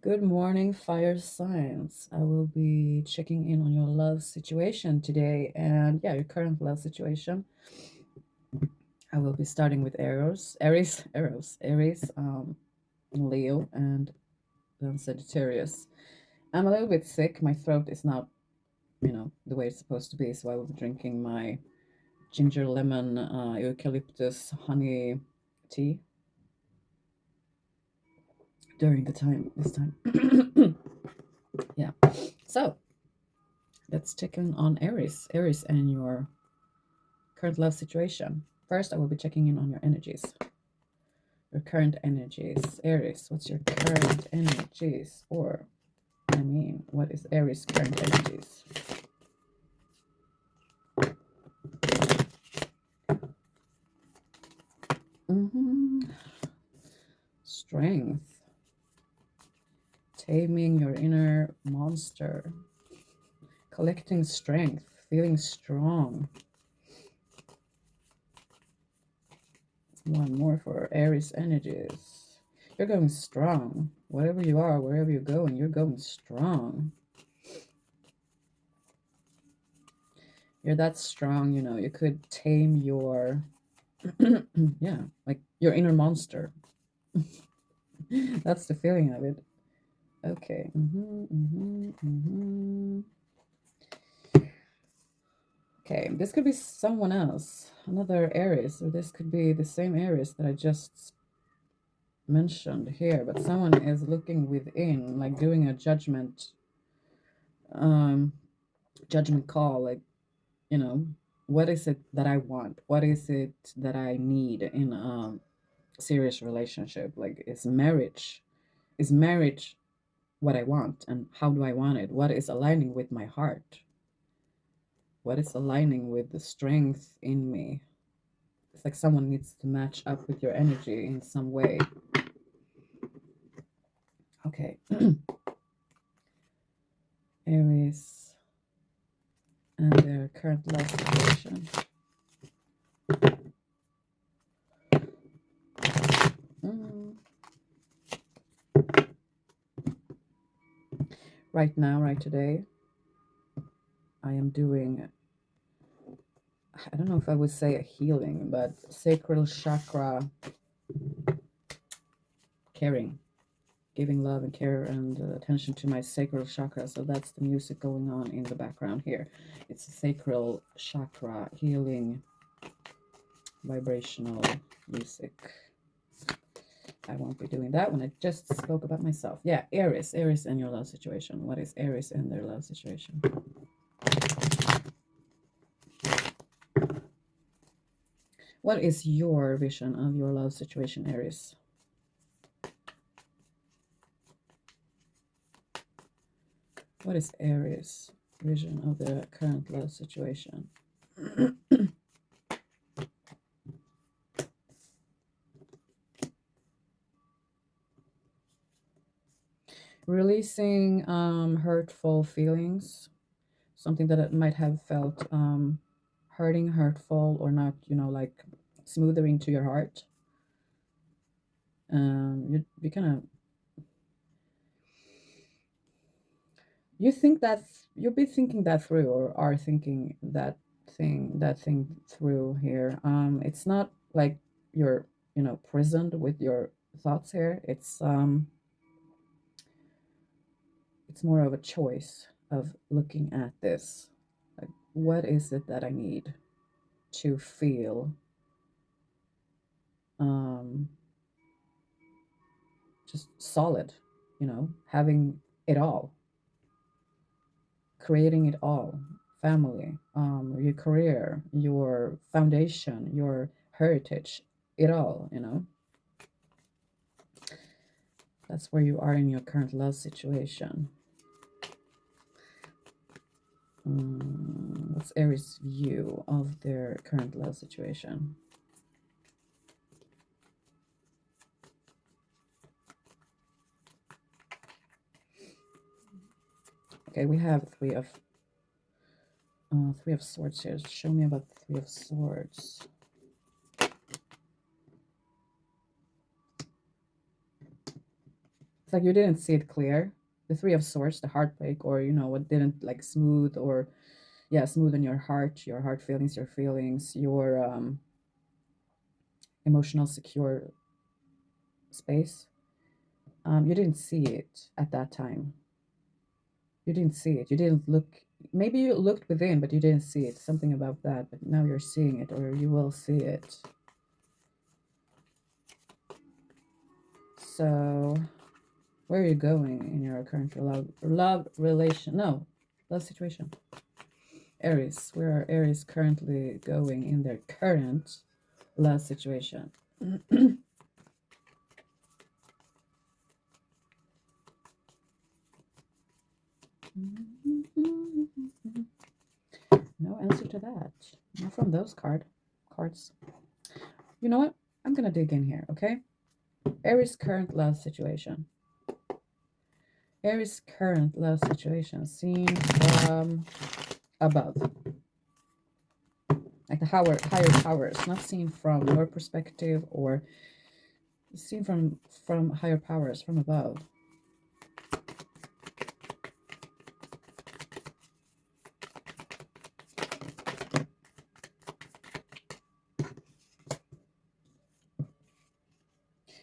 Good morning, fire signs. I will be checking in on your love situation today, and yeah, your current love situation. I will be starting with Aries, Leo, and then Sagittarius. I'm a little bit sick. My throat is not, the way it's supposed to be, so I will be drinking my ginger lemon eucalyptus honey tea during this time. Yeah. So let's check in on Aries and your current love situation. First, I will be checking in on your energies. Your current energies. Aries, what's your current energies? What is Aries' current energies? hmm Strength. Taming your inner monster. Collecting strength. Feeling strong. One more for Aries energies. You're going strong. Whatever you are, wherever you're going, you're going strong. You're that strong, you could tame your, yeah, like your inner monster. That's the feeling of it. Okay. Okay, this could be someone else, another Aries, or this could be the same Aries that I just mentioned here, but someone is looking within, like doing a um, judgment call, like, you know, what is it that I want? What is it that I need in a serious relationship? Like, is marriage what I want, and how do I want it? What is aligning with my heart? What is aligning with the strength in me? It's like someone needs to match up with your energy in some way. Okay. Aries and their current love situation. Mm. Right now, right today, I am doing, I don't know if I would say a healing, but sacral chakra caring, giving love and care and attention to my sacral chakra. So that's the music going on in the background here. It's a sacral chakra healing vibrational music. I won't be doing that when I just spoke about myself. Yeah, Aries and your love situation. What is Aries and their love situation? What is your vision of your love situation, Aries? What is Aries' vision of their current love situation? Releasing hurtful feelings, something that it might have felt hurting, hurtful, or not, like smoothering to your heart. You kind of you think that you'll be thinking that through, or are thinking that thing through here. It's not like you're prisoned with your thoughts here. It's more of a choice of looking at this, like, what is it that I need to feel um just solid, having it all, creating it all, family, your career, your foundation, your heritage, it all, that's where you are in your current love situation. What's Aries' view of their current love situation? Okay, we have three of swords here. Show me about the Three of Swords. It's like you didn't see it clear. The Three of Swords, the heartbreak, or what didn't like smooth, or yeah, smoothen your heart feelings, your emotional secure space. You didn't see it at that time. You didn't see it. You didn't look. Maybe you looked within, but you didn't see it. Something about that. But now you're seeing it, or you will see it. So, where are you going in your current love relation? No, love situation. Aries. Where are Aries currently going in their current love situation? No answer to that. Not from those cards. You know what? I'm gonna dig in here, okay? Aries' current love situation. Aries' current love situation seen from above. Like the higher powers, not seen from your perspective or seen from higher powers from above.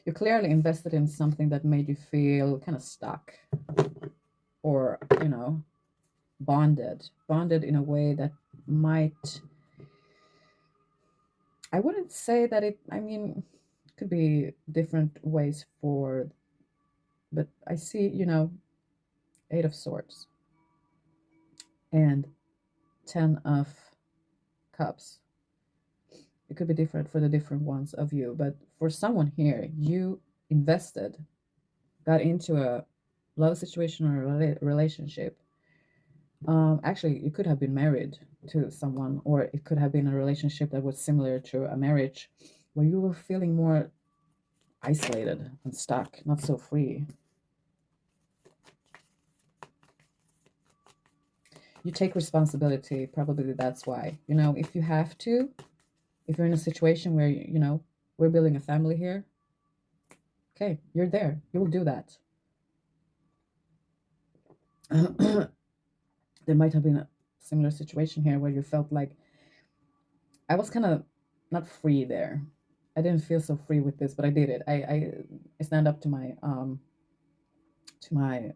You clearly invested in something that made you feel kind of stuck or, bonded in a way that might, I wouldn't say that could be different ways but I see, Eight of Swords and 10 of Cups. It could be different for the different ones of you, but for someone here, you invested, got into a love situation or a relationship. Actually, you could have been married to someone, or it could have been a relationship that was similar to a marriage where you were feeling more isolated and stuck, not so free. You take responsibility, probably that's why. If you have to, if you're in a situation where, we're building a family here, okay, you're there. You will do that. There might have been a similar situation here where you felt like I was kind of not free there. I didn't feel so free with this, but I did it. I stand up to my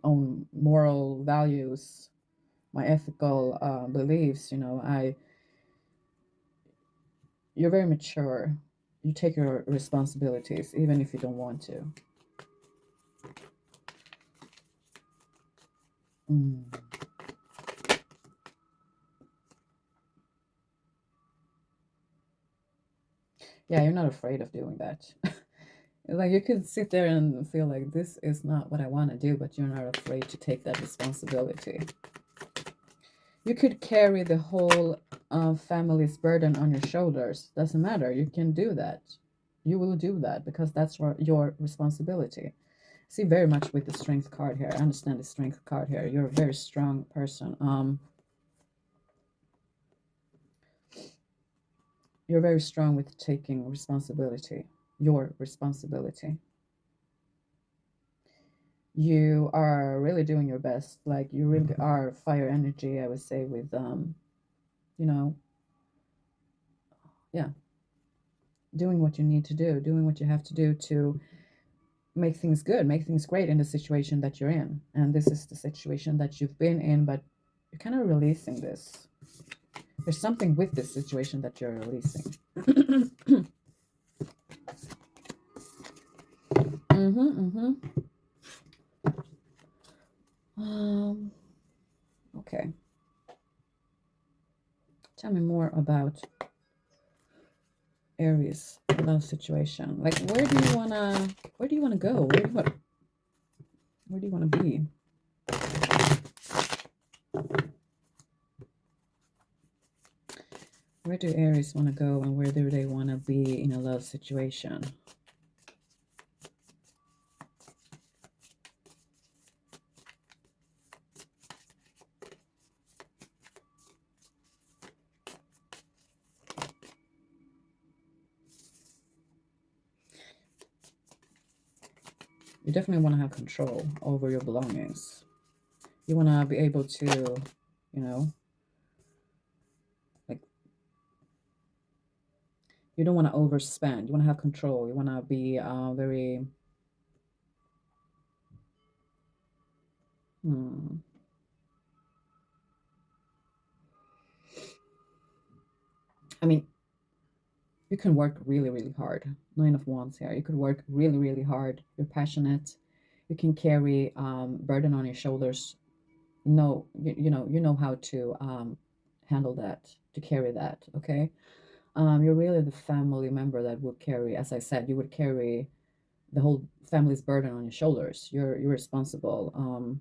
own moral values, my ethical beliefs. You're very mature. You take your responsibilities, even if you don't want to. Mm. Yeah, you're not afraid of doing that. Like you could sit there and feel like this is not what I want to do, but you're not afraid to take that responsibility. You could carry the whole family's burden on your shoulders. Doesn't matter. You can do that. You will do that because that's your responsibility. See very much with the strength card here. I understand the strength card here. You're a very strong person. You're very strong with taking responsibility. Your responsibility. You are really doing your best. Like you really are fire energy, I would say, with you know, yeah, doing what you need to do, doing what you have to do to make things good, make things great in the situation that you're in. And this is the situation that you've been in, but you're kind of releasing this. There's something with this situation that you're releasing. Um, okay. Tell me more about Aries love situation. Like, where do you wanna go? Where do you wanna be? Where do Aries want to go and where do they want to be in a love situation? You definitely want to have control over your belongings. You want to be able to, you know, like, you don't want to overspend. You want to have control. You want to be very, hmm. I mean, you can work really, really hard. Nine of Wands here. You could work really, really hard. You're passionate. You can carry burden on your shoulders. No, you know how to handle that, to carry that. Okay, you're really the family member that would carry. As I said, you would carry the whole family's burden on your shoulders. You're responsible.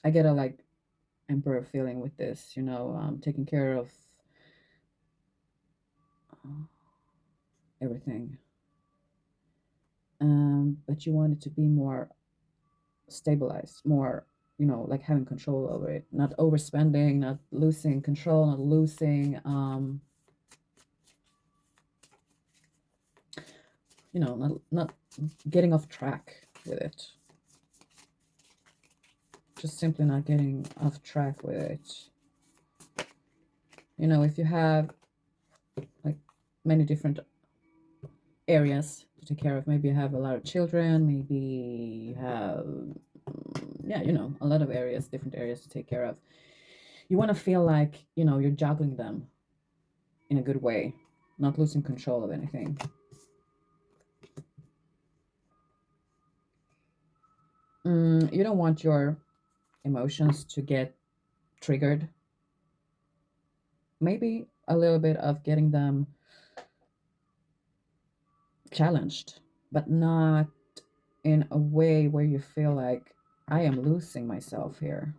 I get a like emperor feeling with this. Taking care of uh, everything. But you want it to be more stabilized, more, like having control over it, not overspending, not losing control, not losing, not getting off track with it. Just simply not getting off track with it. If you have like many different areas to take care of, maybe you have a lot of children, maybe you have, yeah, a lot of areas, different areas to take care of. You want to feel like, you're juggling them in a good way, not losing control of anything. You don't want your emotions to get triggered. Maybe a little bit of getting them challenged, but not in a way where you feel like I am losing myself here.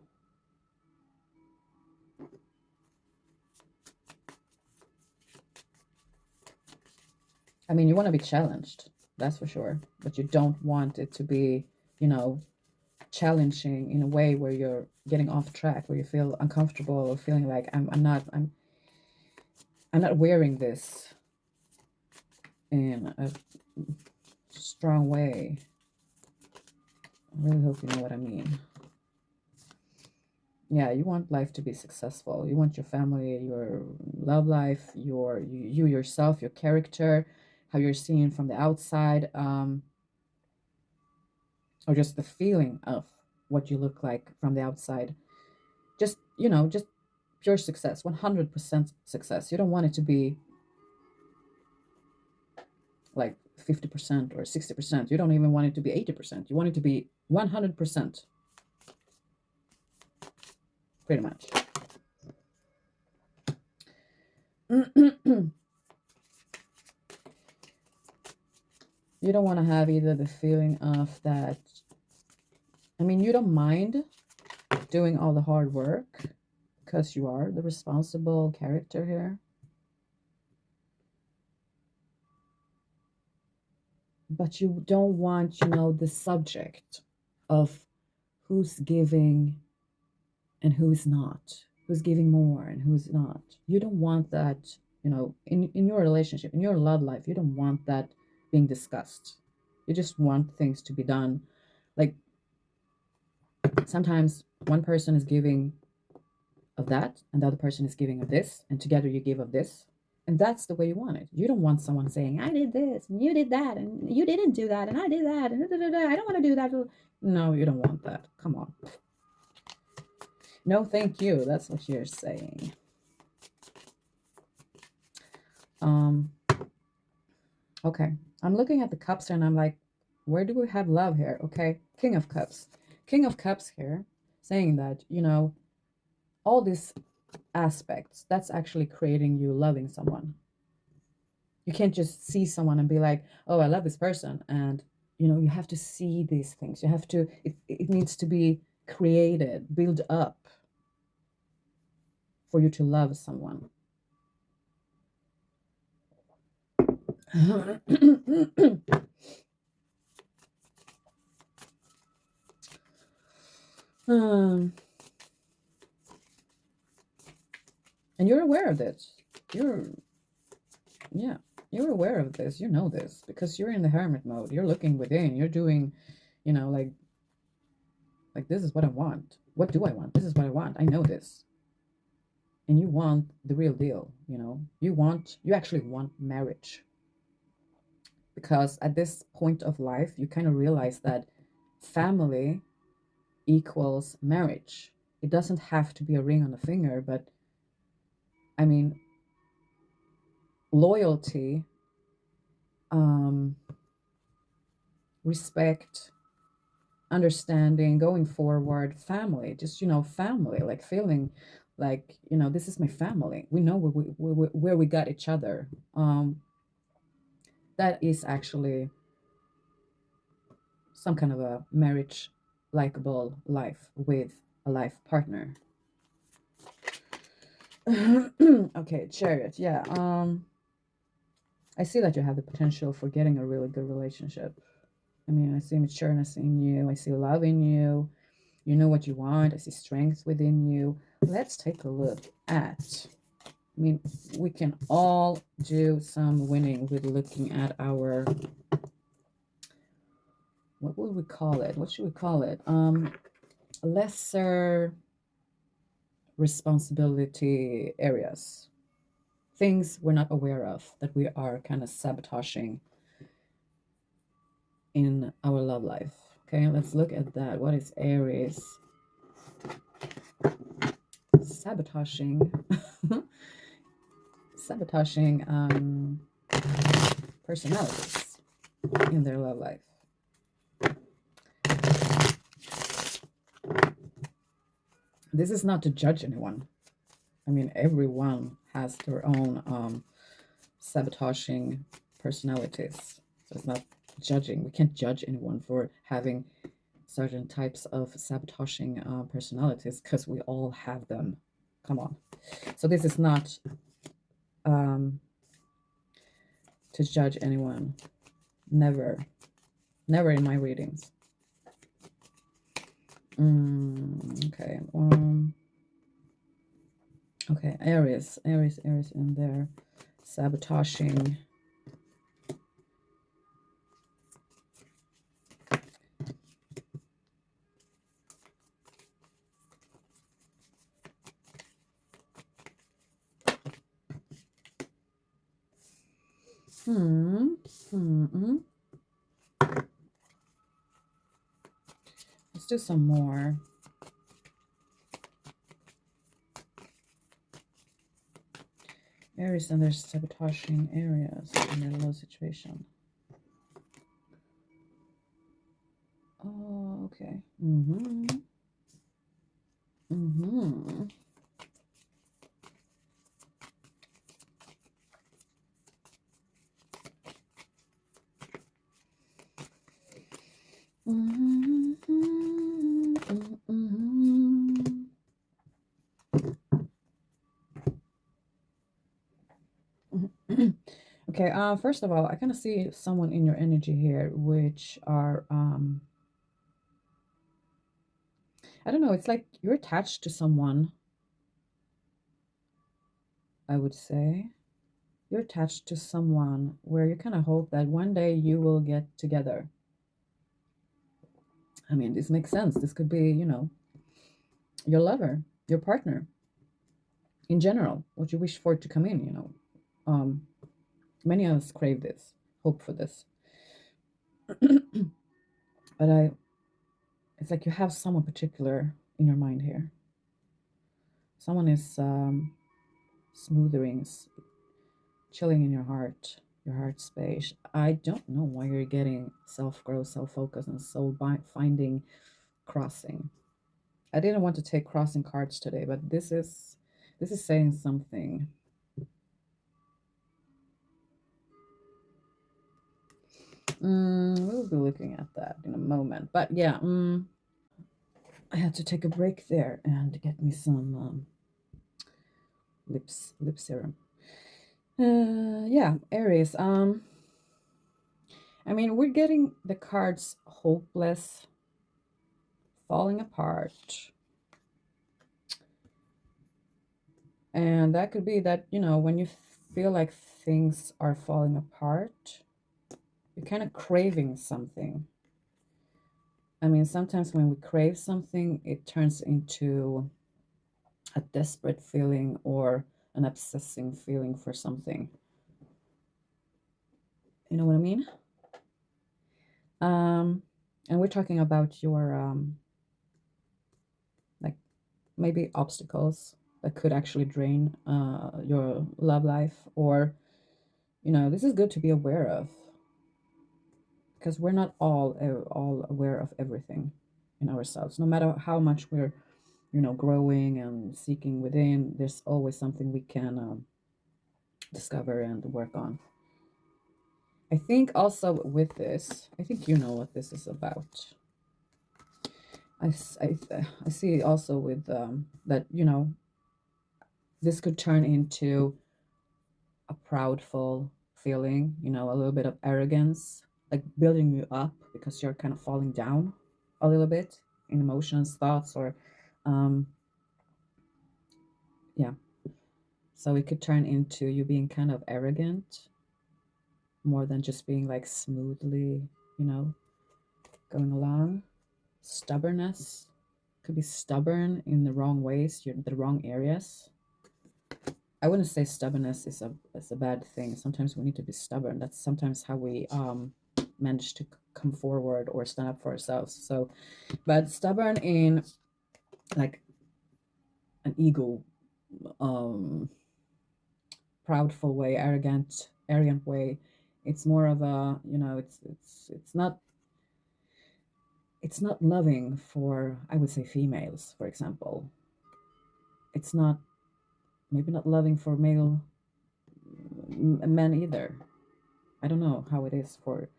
I mean, you want to be challenged, that's for sure, but you don't want it to be, you know, challenging in a way where you're getting off track, where you feel uncomfortable or feeling like I'm not wearing this in a strong way. I really hope you know what I mean. Yeah, you want life to be successful. You want your family, your love life, you yourself, your character, how you're seen from the outside, or just the feeling of what you look like from the outside. Just pure success, 100% success. You don't want it to be like 50% or 60%. You don't even want it to be 80%. You want it to be 100%, pretty much. You don't want to have either the feeling of that. I mean, you don't mind doing all the hard work because you are the responsible character here. But you don't want, the subject of who's giving and who's not, who's giving more and who's not. You don't want that, in your relationship, in your love life, you don't want that being discussed. You just want things to be done. Like sometimes one person is giving of that and the other person is giving of this, and together you give of this. And that's the way you want it. You don't want someone saying, I did this and you did that and you didn't do that and I did that and da, da, da, I don't want to do that. No, you don't want that. Come on. No, thank you. That's what you're saying. Okay. I'm looking at the cups and I'm like, where do we have love here? Okay. King of Cups. King of Cups here, saying that, all these aspects, that's actually creating you loving someone. You can't just see someone and be like, oh, I love this person. And, you have to see these things. You have to, it needs to be created, build up for you to love someone. um, and you're aware of this. Yeah. You're aware of this. You know this because you're in the hermit mode. You're looking within. You're doing, like this is what I want. What do I want? This is what I want. I know this. And you want the real deal, you actually want marriage, because at this point of life you kind of realize that family equals marriage. It doesn't have to be a ring on the finger, but I mean, loyalty, um, respect, understanding, going forward, family, just, family, like feeling like, this is my family. We know where we got each other. That is actually some kind of a marriage likable life with a life partner. Okay, Chariot. Yeah. I see that you have the potential for getting a really good relationship. I mean, I see matureness in you. I see love in you. You know what you want. I see strength within you. Let's take a look at. I mean, we can all do some winning with looking at our. What would we call it? What should we call it? Lesser responsibility areas, things we're not aware of that we are kind of sabotaging in our love life. Okay, let's look at that. What is Aries sabotaging? Sabotaging personalities in their love life. This is not to judge anyone. I mean, everyone has their own sabotaging personalities. So it's not judging. We can't judge anyone for having certain types of sabotaging personalities, because we all have them. Come on. So this is not um, to judge anyone. Never. Never in my readings. Okay. Okay, Aries in there. Sabotaging. Let's do some more. Aries and their sabotaging areas in their low situation. Oh, okay. Okay, first of all, I kind of see someone in your energy here, which are, I don't know, it's like you're attached to someone, I would say. You're attached to someone where you kind of hope that one day you will get together. I mean, this makes sense. This could be, your lover, your partner, in general, what you wish for it to come in. Many of us crave this, hope for this. But it's like you have someone particular in your mind here. Someone is smoothing, chilling in your heart space. I don't know why you're getting self-growth, self-focus, and soul finding crossing. I didn't want to take crossing cards today, but this is saying something. We'll be looking at that in a moment. But yeah, I had to take a break there and get me some lip serum. Yeah, Aries. I mean, we're getting the cards hopeless, falling apart. And that could be that, when you feel like things are falling apart, you're kind of craving something. I mean, sometimes when we crave something, it turns into a desperate feeling or an obsessing feeling for something. You know what I mean? Um, and we're talking about your like maybe obstacles that could actually drain your love life, or this is good to be aware of, because we're not all aware of everything in ourselves. No matter how much we're growing and seeking within, there's always something we can discover and work on. I think also with this, I think you know what this is about. I see also with that, this could turn into a proudful feeling, a little bit of arrogance, like building you up because you're kind of falling down a little bit in emotions, thoughts, or um, yeah. So it could turn into you being kind of arrogant more than just being like smoothly, you know, going along. Stubbornness could be stubborn in the wrong ways, you're the wrong areas. I wouldn't say stubbornness is a bad thing. Sometimes we need to be stubborn. That's sometimes how we manage to come forward or stand up for ourselves. So, but stubborn in like an ego, um, proudful way, arrogant way. It's more of a, it's not loving for, I would say, females, for example. It's not, maybe not loving for male men either. I don't know how it is for,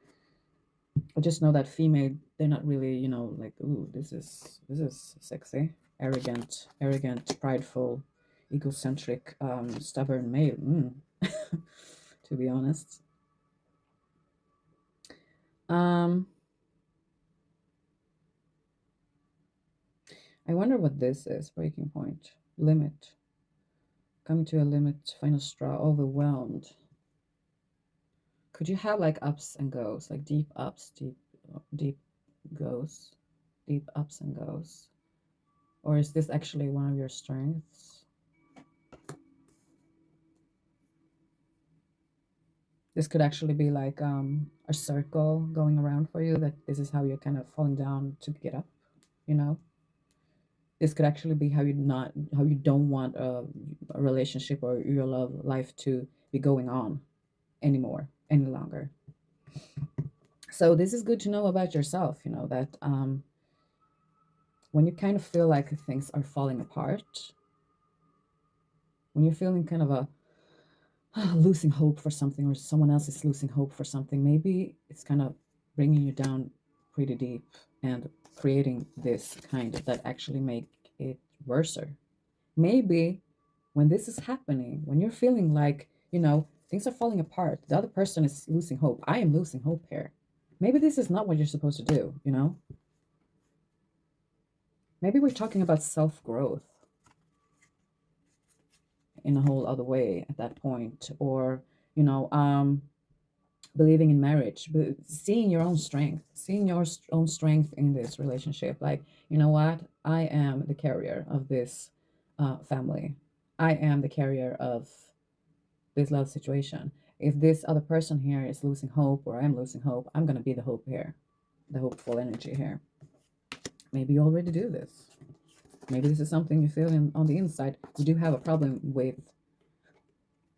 I just know that female, they're not really, like, ooh, this is sexy, arrogant, prideful, egocentric, stubborn male. To be honest. Um, I wonder what this is. Breaking point, limit, coming to a limit, final straw, overwhelmed. Could you have like ups and goes, like deep ups, deep goes, deep ups and goes? Or is this actually one of your strengths? This could actually be like a circle going around for you, that this is how you're kind of falling down to get up, you know? This could actually be how you don't want a relationship or your love life to be going on anymore, any longer. So this is good to know about yourself, that when you kind of feel like things are falling apart, when you're feeling kind of a losing hope for something, or someone else is losing hope for something, maybe it's kind of bringing you down pretty deep and creating this kind of that actually make it worser. Maybe when this is happening, when you're feeling like, things are falling apart, the other person is losing hope. I am losing hope here. Maybe this is not what you're supposed to do. Maybe we're talking about self growth in a whole other way at that point, or, you know, um, believing in marriage, but seeing your own strength, seeing your own strength in this relationship. Like, you know what? I am the carrier of this family. I am the carrier of this love situation. If this other person here is losing hope, or I'm losing hope, I'm going to be the hope here, the hopeful energy here. Maybe you already do this. Maybe this is something you feel on the inside. You do have a problem with,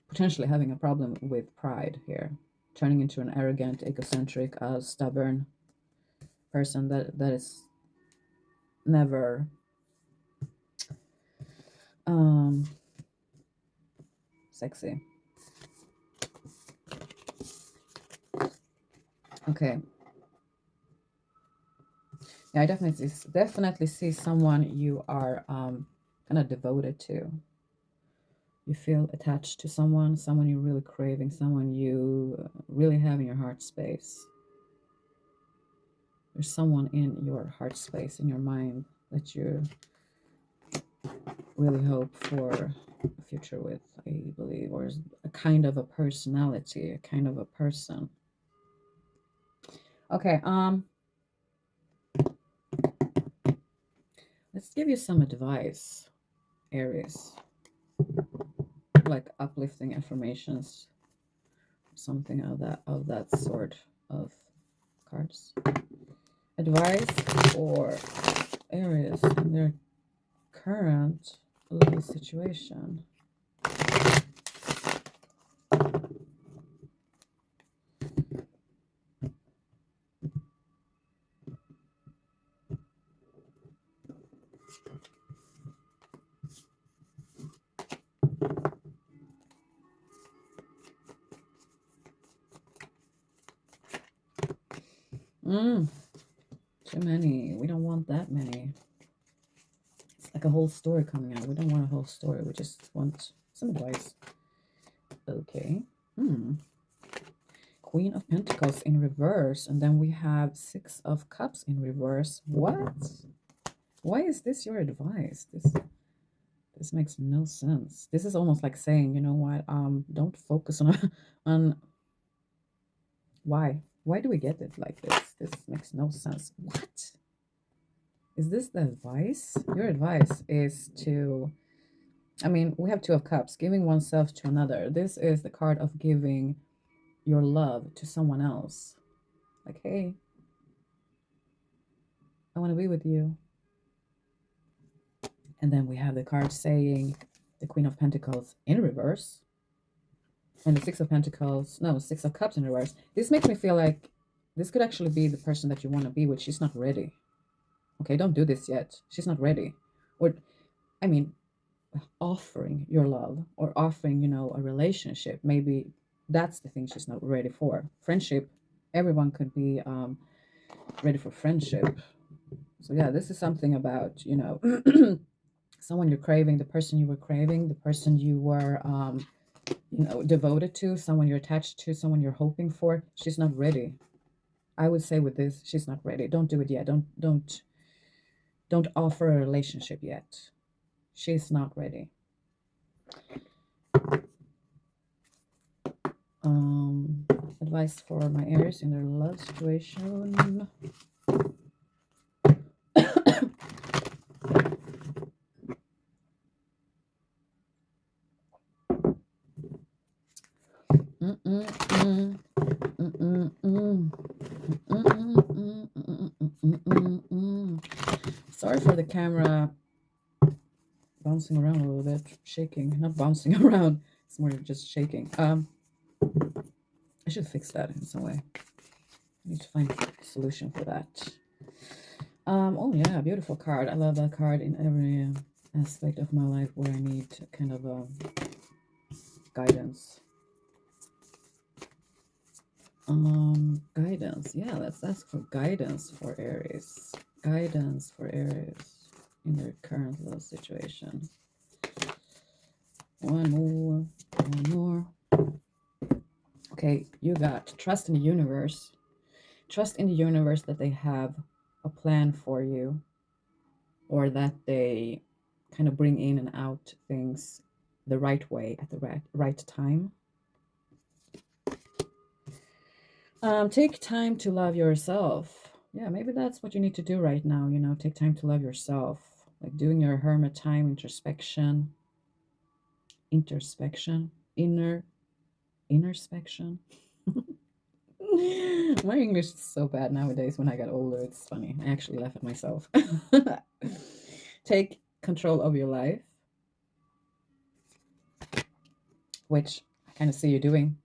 potentially having a problem with pride here, turning into an arrogant, egocentric, stubborn person that is never um, sexy. Okay. Yeah, I definitely see someone you are kind of devoted to. You feel attached to someone you're really craving, someone you really have in your heart space. There's someone in your heart space, in your mind, that you really hope for a future with, I believe, or is a kind of a personality, a kind of a person. Okay, let's give you some advice, Aries, like uplifting affirmations, something of that sort of cards. Advice for Aries in their current love situation. Mm, too many. We don't want that many. It's like a whole story coming out. We don't want a whole story. We just want some advice. Okay. Hmm. Queen of Pentacles in reverse, and then we have Six of Cups in reverse. What? Why is this your advice? This makes no sense. This is almost like saying, you know what? Don't focus on on why. Why do we get it like this? This makes no sense. What? Is this the advice? Your advice is to, I mean, we have Two of Cups, giving oneself to another. This is the card of giving your love to someone else. Like, hey, I want to be with you. And then we have the card saying the Queen of Pentacles in reverse. And the Six of Pentacles, no, Six of Cups in reverse. This makes me feel like this could actually be the person that you want to be with. She's not ready. Okay, don't do this yet. She's not ready. Or, I mean, offering your love or offering, a relationship. Maybe that's the thing she's not ready for. Friendship, everyone could be ready for friendship. So, yeah, this is something about, someone you're craving, the person you were craving, the person you were, devoted to, someone you're attached to, someone you're hoping for. She's not ready. I would say with this, she's not ready. Don't do it yet. Don't offer a relationship yet. She's not ready. Um, Advice for my Aries in their love situation. Sorry for the camera bouncing around a little bit, shaking. Not bouncing around, it's more just shaking. I should fix that in some way. I need to find a solution for that. Oh yeah, beautiful card. I love that card in every aspect of my life where I need kind of guidance. Guidance. Yeah, let's ask for guidance for Aries. Guidance for Aries in their current love situation. One more. Okay, you got trust in the universe. Trust in the universe that they have a plan for you, or that they kind of bring in and out things the right way at the right time. Take time to love yourself. Yeah, maybe that's what you need to do right now. Take time to love yourself, like doing your hermit time, inner introspection. My English is so bad nowadays. When I got older, it's funny. I actually laugh at myself. Take control of your life, which I kind of see you doing.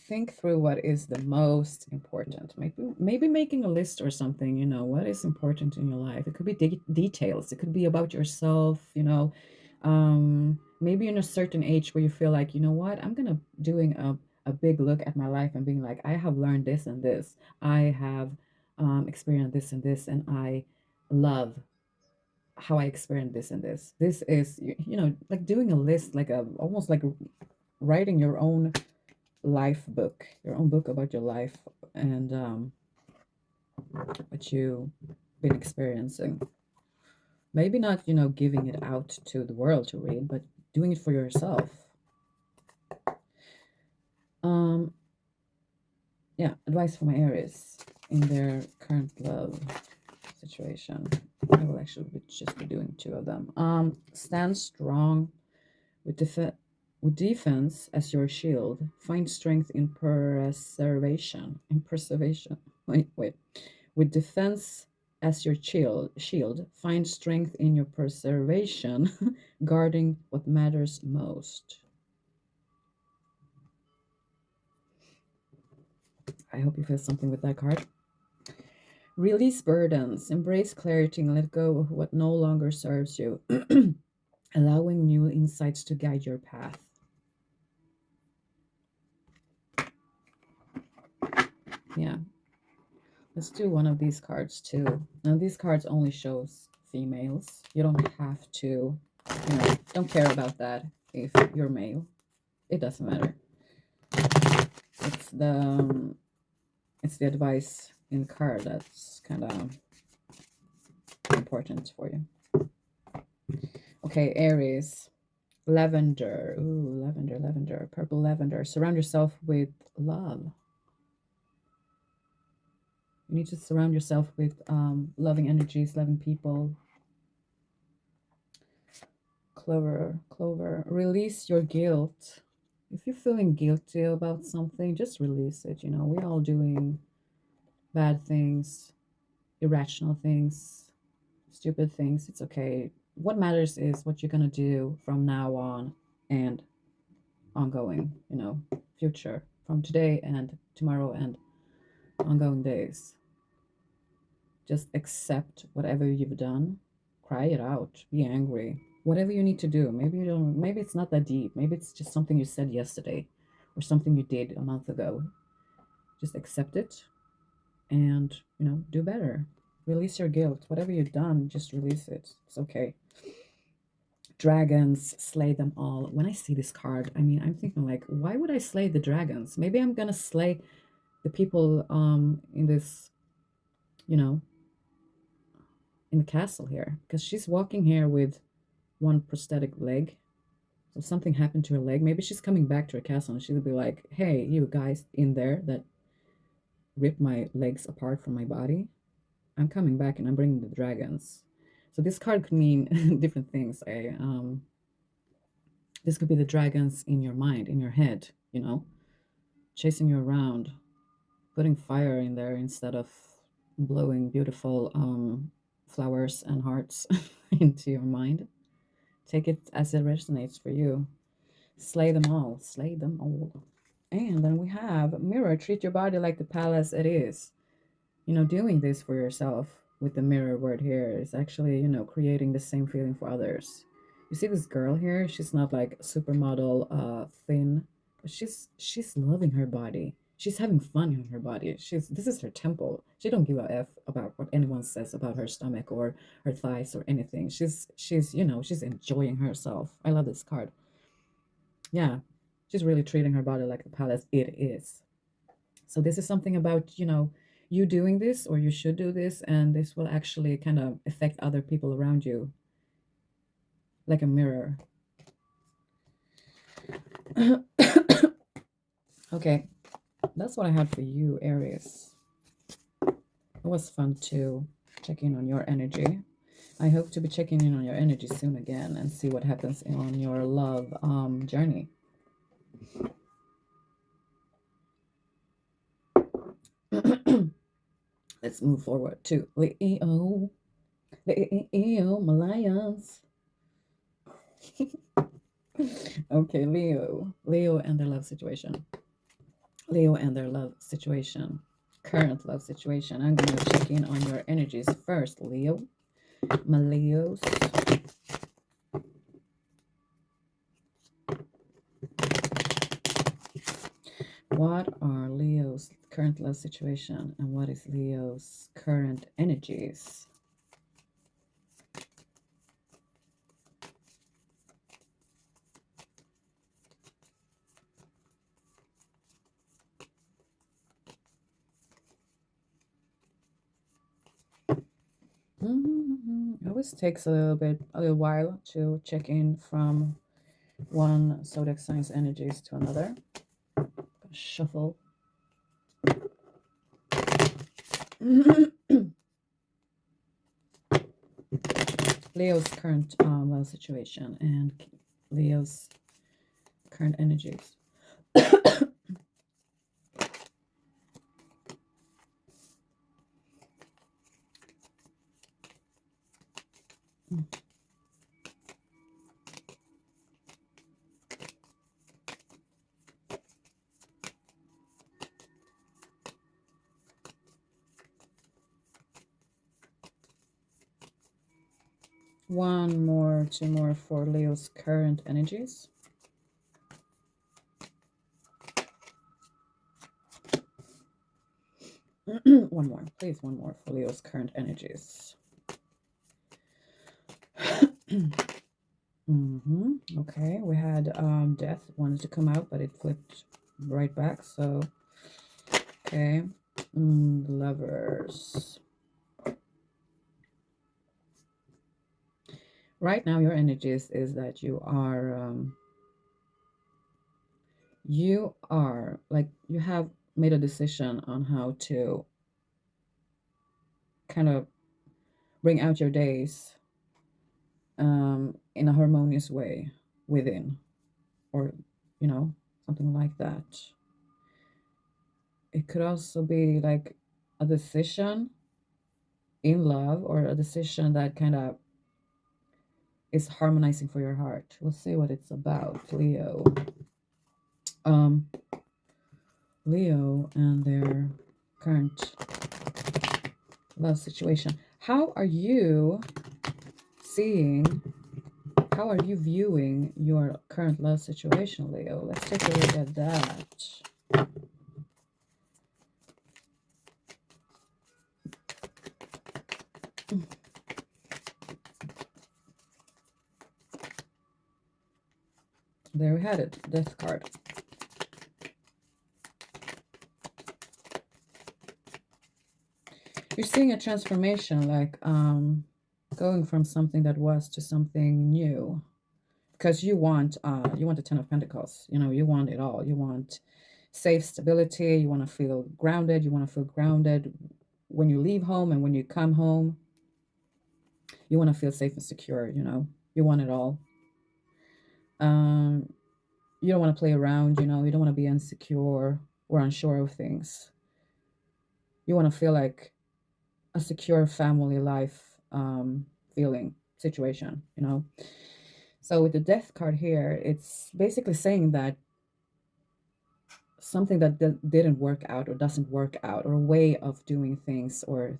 Think through what is the most important. Maybe making a list or something. What is important in your life. It could be details. It could be about yourself. Maybe in a certain age where you feel like, you know what, I'm gonna doing a big look at my life and being like, I have learned this and this. I have experienced this and this, and I love how I experienced this and this. This is, like doing a list, like almost like writing your own life book, your own book about your life and what you've been experiencing. Maybe not, giving it out to the world to read, but doing it for yourself. Um, yeah, advice for my Aries in their current love situation. I will actually just be doing two of them. Stand strong with defense as your shield. Find strength in preservation. In preservation. Wait. With defense as your shield, find strength in your preservation, guarding what matters most. I hope you feel something with that card. Release burdens, embrace clarity, and let go of what no longer serves you, allowing new insights to guide your path. Yeah, let's do one of these cards too. Now, these cards only shows females. You don't have to, don't care about that if you're male. It doesn't matter. It's the advice in the card that's kind of important for you. Okay, Aries. Lavender. Ooh, lavender. Purple lavender. Surround yourself with love. You need to surround yourself with loving energies, loving people. Clover. Release your guilt. If you're feeling guilty about something, just release it. We're all doing bad things, irrational things, stupid things. It's okay. What matters is what you're going to do from now on and ongoing, future, from today and tomorrow and ongoing days. Just accept whatever you've done, cry it out, be angry, whatever you need to do. Maybe it's not that deep. Maybe it's just something you said yesterday or something you did a month ago. Just accept it and, do better. Release your guilt. Whatever you've done, just release it. It's okay. Dragons, slay them all. When I see this card, I'm thinking like, why would I slay the dragons? Maybe I'm gonna slay the people in this, in the castle here, because she's walking here with one prosthetic leg. So something happened to her leg. Maybe she's coming back to her castle and she'll be like, hey, you guys in there that ripped my legs apart from my body, I'm coming back and I'm bringing the dragons. So this card could mean different things. This could be the dragons in your mind, in your head, chasing you around, putting fire in there instead of blowing beautiful flowers and hearts into your mind. Take it as it resonates for you. Slay them all. Slay them all. And then we have mirror. Treat your body like the palace it is. Doing this for yourself with the mirror word here is actually, creating the same feeling for others. You see this girl here? She's not like supermodel, thin, but she's loving her body. She's having fun in her body. This is her temple. She don't give a f about what anyone says about her stomach or her thighs or anything. She's enjoying herself. I love this card. Yeah, she's really treating her body like the palace it is. So this is something about, you doing this, or you should do this, and this will actually kind of affect other people around you like a mirror. Okay, that's what I had for you, Aries. It was fun to check in on your energy. I hope to be checking in on your energy soon again and see what happens on your love journey. Let's move forward to Leo. Leo, my lions. Okay, Leo and their love situation. Leo and their love situation. Current love situation. I'm going to check in on your energies first, Leo. My Leos. What are Leo's current love situation and what is Leo's current energies? It always takes a little while to check in from one zodiac sign's energies to another. Shuffle. Leo's current love situation and Leo's current energies. One more, two more for Leo's current energies. One more, please, one more for Leo's current energies. Okay, we had death wanted to come out, but it flipped right back. So, okay, lovers. Right now, your energies is that you are like you have made a decision on how to kind of bring out your days in a harmonious way within, or something like that. It could also be like a decision in love or a decision that kind of is harmonizing for your heart. We'll see what it's about, Leo. Um, Leo and their current love situation. How are you seeing? How are you viewing your current love situation, Leo? Let's take a look at that. There we had it, Death card. You're seeing a transformation, like going from something that was to something new. Because you want the Ten of Pentacles. You want it all. You want safe stability. You want to feel grounded. You want to feel grounded when you leave home and when you come home. You want to feel safe and secure. You want it all. You don't want to play around. You don't want to be insecure or unsure of things. You want to feel like a secure family life feeling situation. So with the Death card here, it's basically saying that something that didn't work out or doesn't work out, or a way of doing things or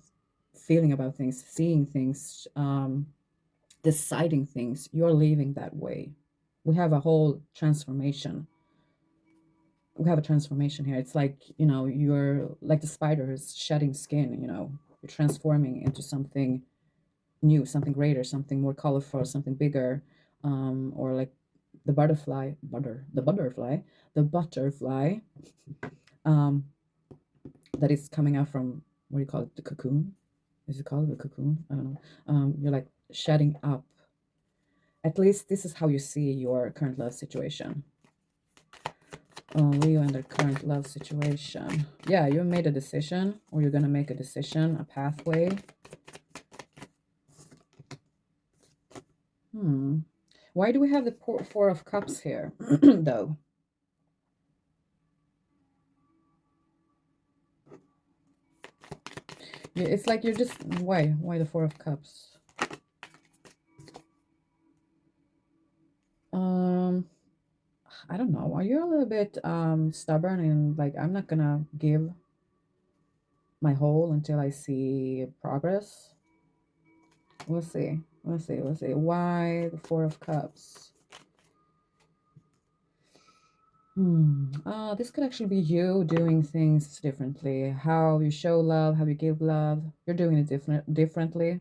feeling about things, seeing things, deciding things, you're leaving that way. We have a whole transformation. We have a transformation here. It's like, you're like the spider who's shedding skin, you're transforming into something new, something greater, something more colorful, something bigger, or like the butterfly, um, that is coming out from, what do you call it, the cocoon? Is it called the cocoon? I don't know. You're like shedding up. At least this is how you see your current love situation. Leo and their current love situation. Yeah, you made a decision, or you're gonna make a decision, a pathway. Why do we have the Four of Cups here, though? It's like you're just, why the Four of Cups? I don't know. Are you a little bit stubborn and like, I'm not gonna give my whole until I see progress? We'll see. Why the Four of Cups? This could actually be you doing things differently. How you show love, how you give love. You're doing it differently.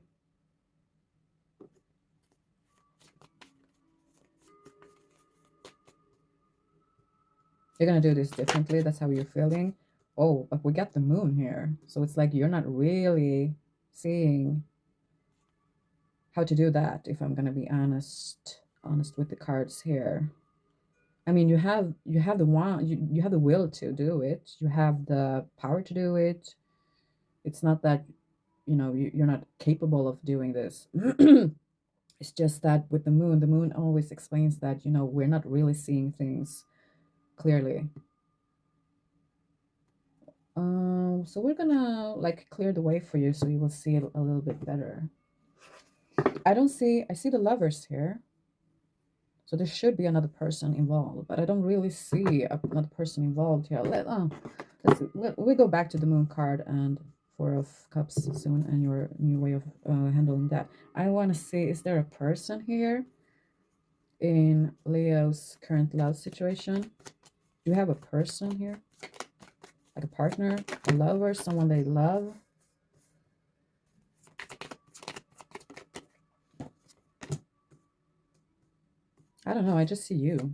You're gonna do this differently. That's how you're feeling. Oh, but we got the moon here. So it's like you're not really seeing how to do that, if I'm gonna be honest with the cards here. I mean, you have the one, you have the will to do it. You have the power to do it. It's not that you're not capable of doing this. It's just that with the moon always explains that we're not really seeing things clearly. So we're gonna like clear the way for you so you will see it a little bit better. I see the lovers here. So there should be another person involved, but I don't really see another person involved here. We go back to the moon card and Four of Cups soon, and your new way of handling that. I want to see, is there a person here in Leo's current love situation? Do you have a person here? Like a partner, a lover, someone they love? I don't know, I just see you.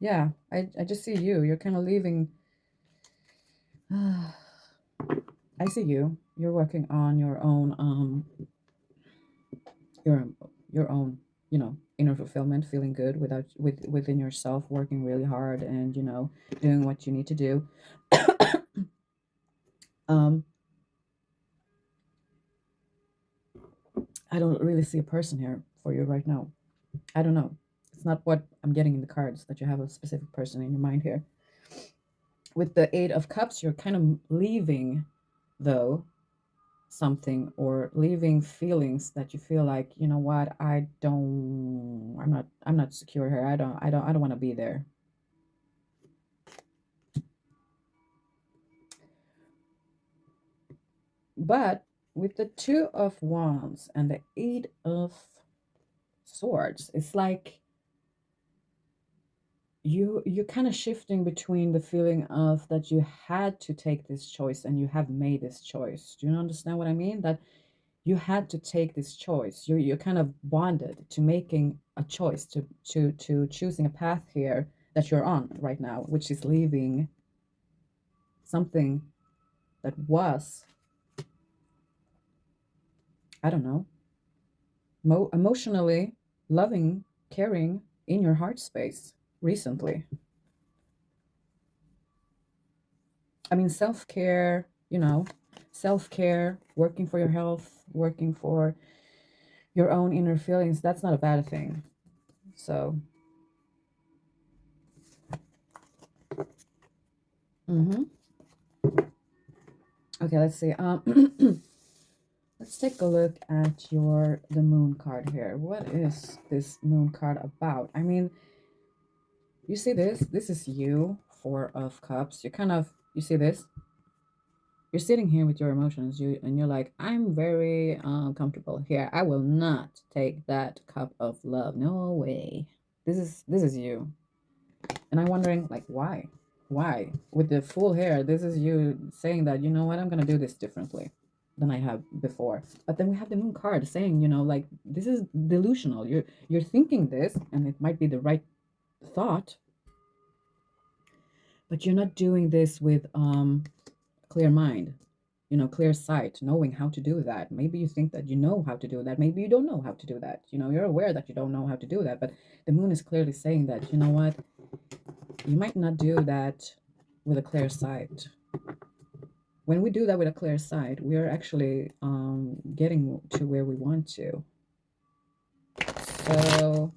Yeah, I just see you. You're kind of leaving. I see you. You're working on your your own, inner fulfillment, feeling good within yourself, working really hard and, doing what you need to do. um I don't really see a person here for you right now. I don't know. It's not what I'm getting in the cards, that you have a specific person in your mind here. With the Eight of Cups, you're kind of leaving, though, something, or leaving feelings that you feel like, you know what, I'm not secure here. I don't want to be there. But with the Two of Wands and the Eight of Swords, it's like you're kind of shifting between the feeling of that you had to take this choice and you have made this choice. Do you understand what I mean? That you had to take this choice. You're kind of bonded to making a choice, to choosing a path here that you're on right now, which is leaving something that was, I don't know, emotionally loving, caring in your heart space recently. I mean, self care, working for your health, working for your own inner feelings, that's not a bad thing. So, hmm okay, let's see. Let's take a look at the moon card here. What is this moon card about? I mean, you see this? This is you, Four of Cups. You see this? You're sitting here with your emotions, and you're like, I'm very comfortable here. I will not take that cup of love. No way. This is you. And I'm wondering, like, why? Why? With the full hair, this is you saying that, you know what, I'm gonna do this differently than I have before. But then we have the moon card saying, like, this is delusional. You're thinking this, and it might be the right thought, but you're not doing this with clear mind, clear sight, knowing how to do that. Maybe you think that you know how to do that. Maybe you don't know how to do that. You're aware that you don't know how to do that, but the moon is clearly saying that, you know what, you might not do that with a clear sight. When we do that with a clear sight, we are actually getting to where we want to. So,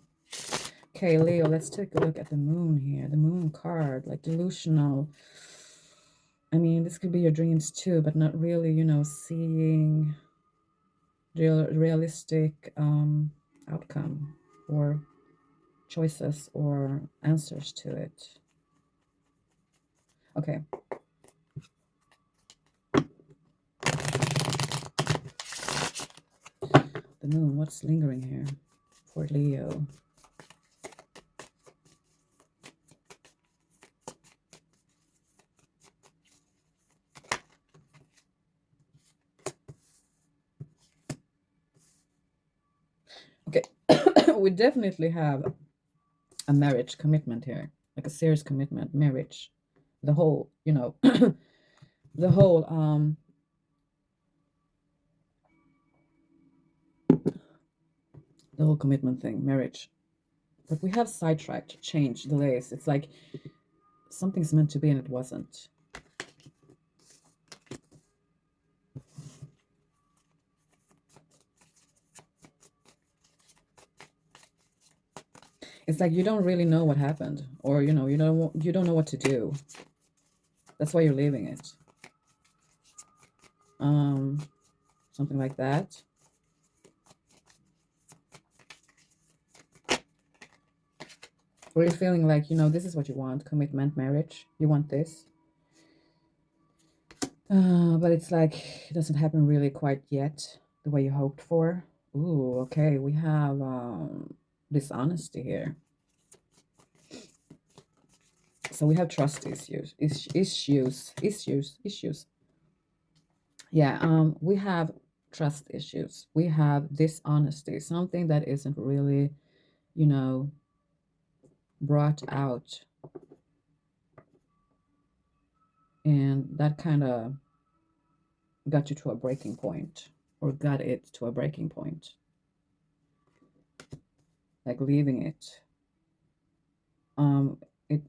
okay, Leo, let's take a look at the moon here. The moon card, like delusional. I mean, this could be your dreams too, but not really, seeing realistic outcome or choices or answers to it. Okay. The moon, what's lingering here for Leo? Okay. We definitely have a marriage commitment here, like a serious commitment, marriage, the whole, the whole the whole commitment thing, marriage. But we have sidetracked, change, delays. It's like something's meant to be and it wasn't. It's like you don't really know what happened, or you don't know what to do. That's why you're leaving it. Something like that. Or you're feeling like, this is what you want, commitment, marriage. You want this. But it's like it doesn't happen really quite yet the way you hoped for. Ooh, okay. We have dishonesty here. So we have trust issues. Yeah, we have trust issues. We have dishonesty, something that isn't really, you know, brought out. And that kind of got you to a breaking point, or got it to a breaking point. Like leaving it. Um, it,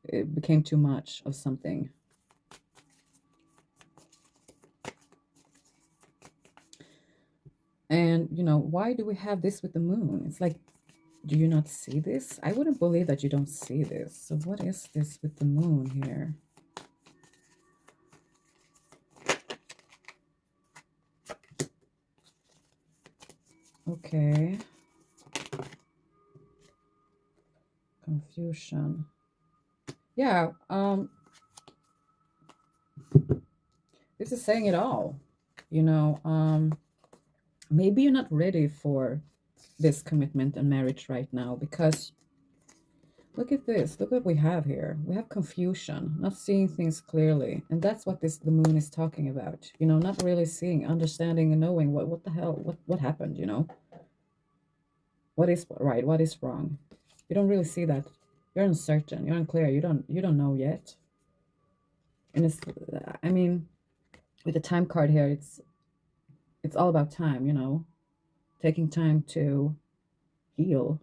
it became too much of something. And, why do we have this with the moon? It's like, do you not see this? I wouldn't believe that you don't see this. So what is this with the moon here? Okay. Confusion. Yeah, this is saying it all. Maybe you're not ready for this commitment and marriage right now, because look at this. Look what we have here. We have confusion, not seeing things clearly. And that's what the moon is talking about. Not really seeing, understanding, and knowing what the hell, what happened, What is right, what is wrong. You don't really see that. You're uncertain, you're unclear, you don't know yet. And I mean, with the time card here, it's all about time, taking time to heal,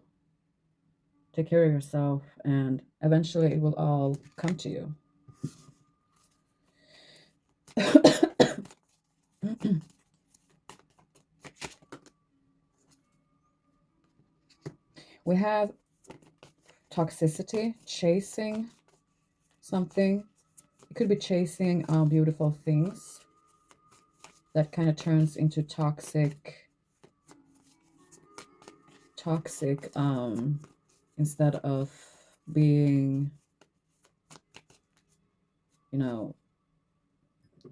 take care of yourself, and eventually it will all come to you. We have toxicity, chasing something. It could be chasing beautiful things that kind of turns into toxic instead of being,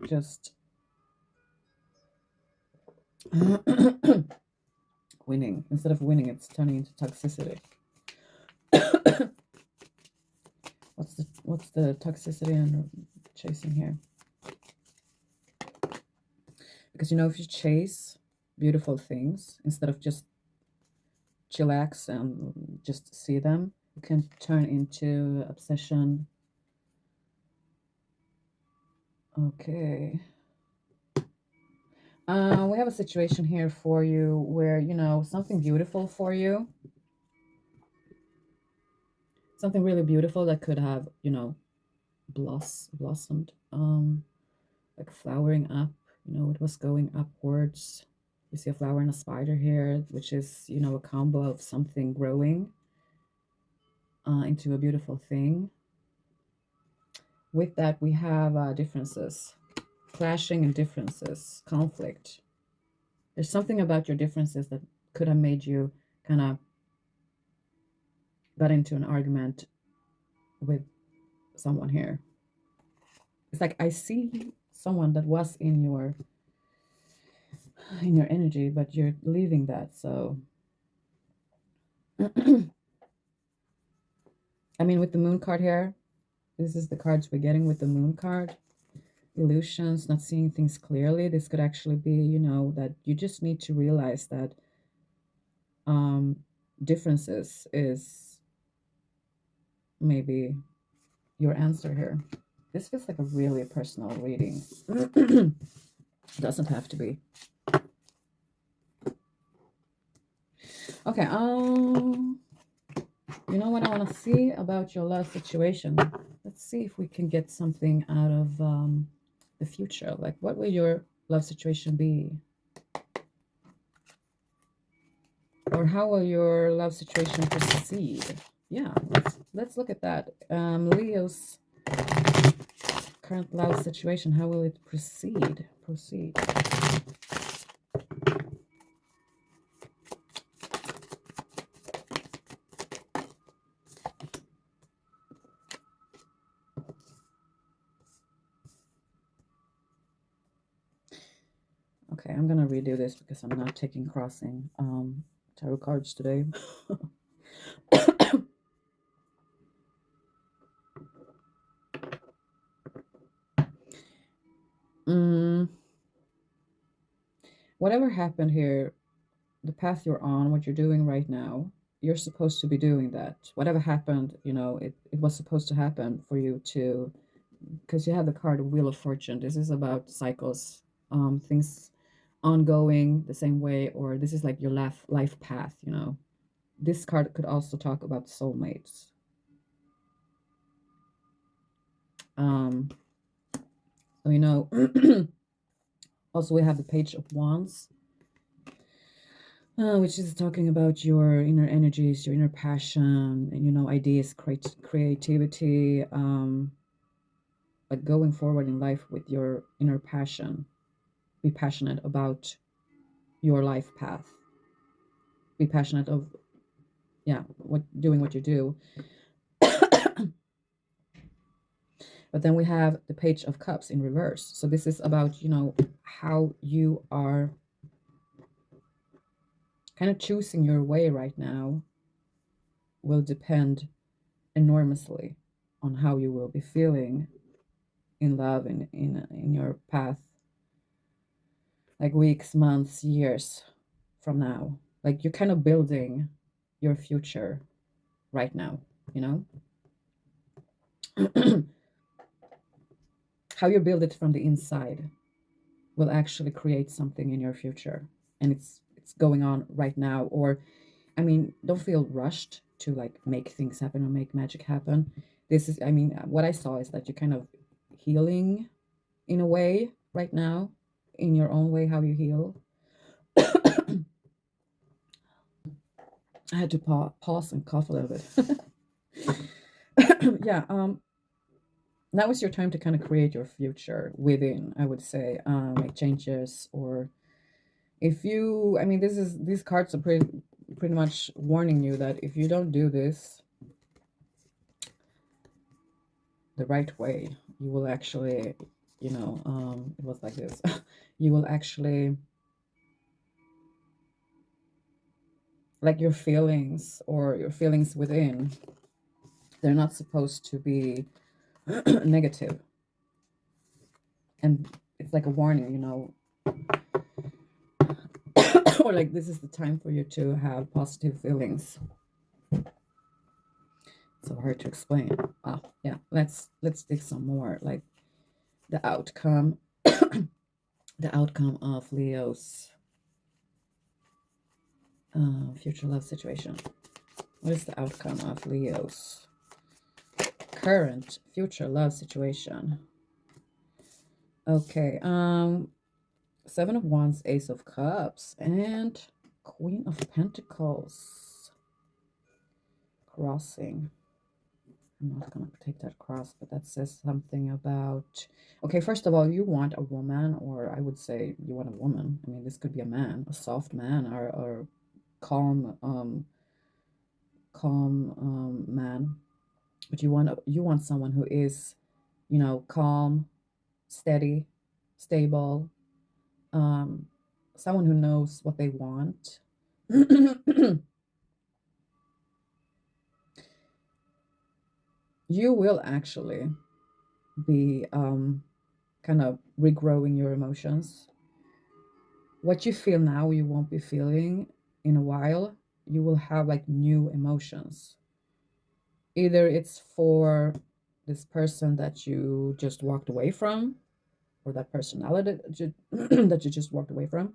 just winning. Instead of winning, it's turning into toxicity. What's the toxicity and chasing here? Because if you chase beautiful things instead of just chillax and just see them, it can turn into obsession. Okay. We have a situation here for you where, something beautiful for you, something really beautiful that could have, blossomed, like flowering up, it was going upwards. You see a flower and a spider here, which is, a combo of something growing into a beautiful thing. With that, we have differences, clashing and differences, conflict. There's something about your differences that could have made you kind of got into an argument with someone here. It's like I see someone that was in your energy, but you're leaving that. So I mean, with the moon card here, this is the cards we're getting with the moon card. Illusions, not seeing things clearly. This could actually be, that you just need to realize that differences is maybe your answer here. This feels like a really personal reading. Doesn't have to be. Okay, you know what I want to see about your love situation? Let's see if we can get something out of the future. Like, what will your love situation be? Or how will your love situation proceed? Yeah, let's look at that. Leo's current love situation, how will it proceed? Okay, I'm gonna redo this because I'm not taking crossing tarot cards today. mm, Whatever happened here, the path you're on, what you're doing right now, you're supposed to be doing that. Whatever happened, it was supposed to happen for you to, because you have the card Wheel of Fortune. This is about cycles, things ongoing the same way, or this is like your life path. This card could also talk about soulmates. Um, so also we have the Page of Wands, which is talking about your inner energies, your inner passion, and ideas, creativity, like going forward in life with your inner passion. Be passionate about your life path. Be passionate of, yeah, doing what you do. But then we have the Page of Cups in reverse. So this is about, how you are kind of choosing your way right now will depend enormously on how you will be feeling in love in your path, like weeks, months, years from now. Like you're kind of building your future right now, you know? How you build it from the inside will actually create something in your future. And it's going on right now. Or I mean, don't feel rushed to like make things happen or make magic happen. This is, I mean, what I saw is that you're kind of healing in a way right now, in your own way, how you heal. I had to pause and cough a little bit. Yeah, now is your time to kind of create your future within, I would say, make changes. Or if you, I mean, these cards are pretty much warning you that if you don't do this the right way, you will actually, it was like this. You will actually, like your feelings or your feelings within, they're not supposed to be negative. And it's like a warning. Or like this is the time for you to have positive feelings. So hard to explain. Yeah, let's dig some more, like the outcome. The outcome of Leo's future love situation. What is the outcome of Leo's current future love situation? Okay, Seven of Wands, Ace of Cups, and Queen of Pentacles. Crossing. I'm not going to take that cross, but that says something about... Okay, first of all, you want a woman, or I would say you want a woman. I mean, this could be a man, a soft man, or calm, man. But you want someone who is, calm, steady, stable, someone who knows what they want. You will actually be kind of regrowing your emotions. What you feel now, you won't be feeling in a while. You will have like new emotions. Either it's for this person that you just walked away from, or that personality that you, that you just walked away from,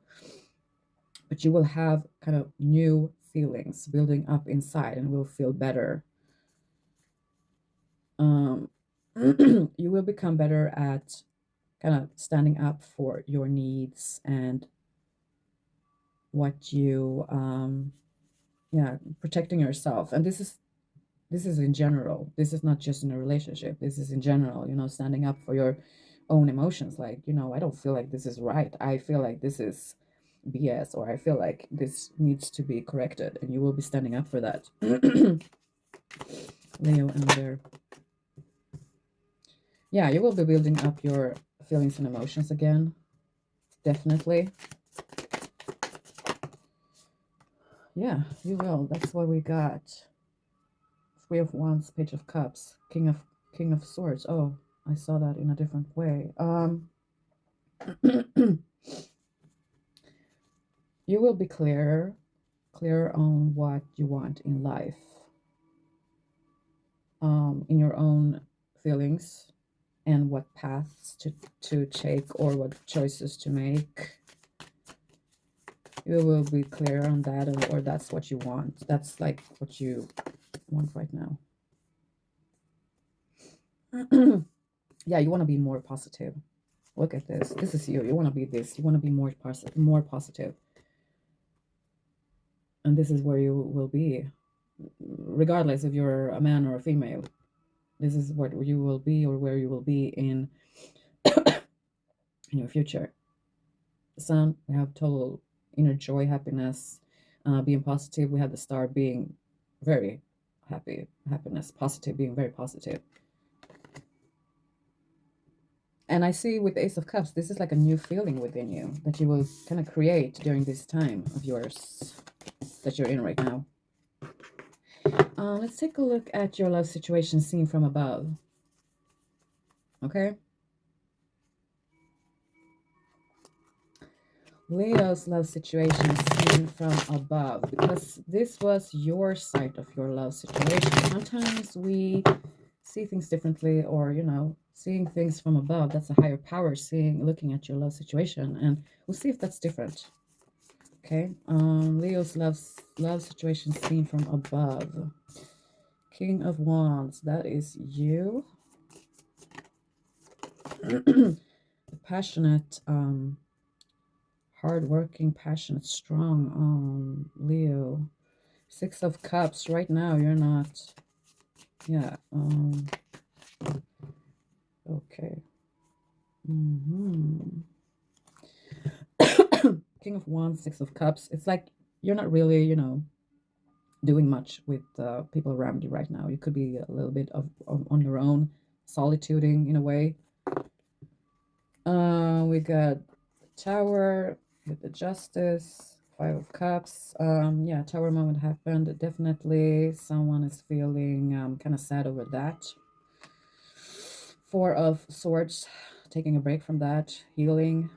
but you will have kind of new feelings building up inside and will feel better. Um, you will become better at kind of standing up for your needs and what you, yeah, protecting yourself. And this is in general. This is not just in a relationship. This is in general, standing up for your own emotions. Like, I don't feel like this is right. I feel like this is BS, or I feel like this needs to be corrected. And you will be standing up for that. Leo and their, yeah, you will be building up your feelings and emotions again. Definitely. Yeah, you will. That's what we got. Three of Wands, Page of Cups, King of Swords. Oh, I saw that in a different way. You will be clear on what you want in life, in your own feelings, and what paths to take or what choices to make. You will be clear on that, or that's what you want. That's like what you want right now. Yeah, you want to be more positive. Look at this. This is you. You want to be this. You want to be more positive. And this is where you will be, regardless if you're a man or a female. This is what you will be, or where you will be in your future. The sun, we have total inner joy, happiness, being positive. We have the star being very happy, happiness, positive, being very positive. And I see with the Ace of Cups, this is like a new feeling within you that you will kind of create during this time of yours that you're in right now. Let's take a look at your love situation seen from above. Okay? Leo's love situation seen from above, because this was your side of your love situation. Sometimes we see things differently, or seeing things from above. That's a higher power looking at your love situation, and we'll see if that's different. Okay. Leo's love situation seen from above. King of Wands, that is you. Passionate, hardworking, passionate, strong, Leo. Six of Cups. Right now, you're not. Yeah. Okay. King of Wands, Six of Cups. It's like you're not really, doing much with people around you right now. You could be a little bit of on your own, solituding in a way. We got Tower with the Justice, Five of Cups. Yeah, Tower moment happened. Definitely someone is feeling kind of sad over that. Four of Swords, taking a break from that, healing.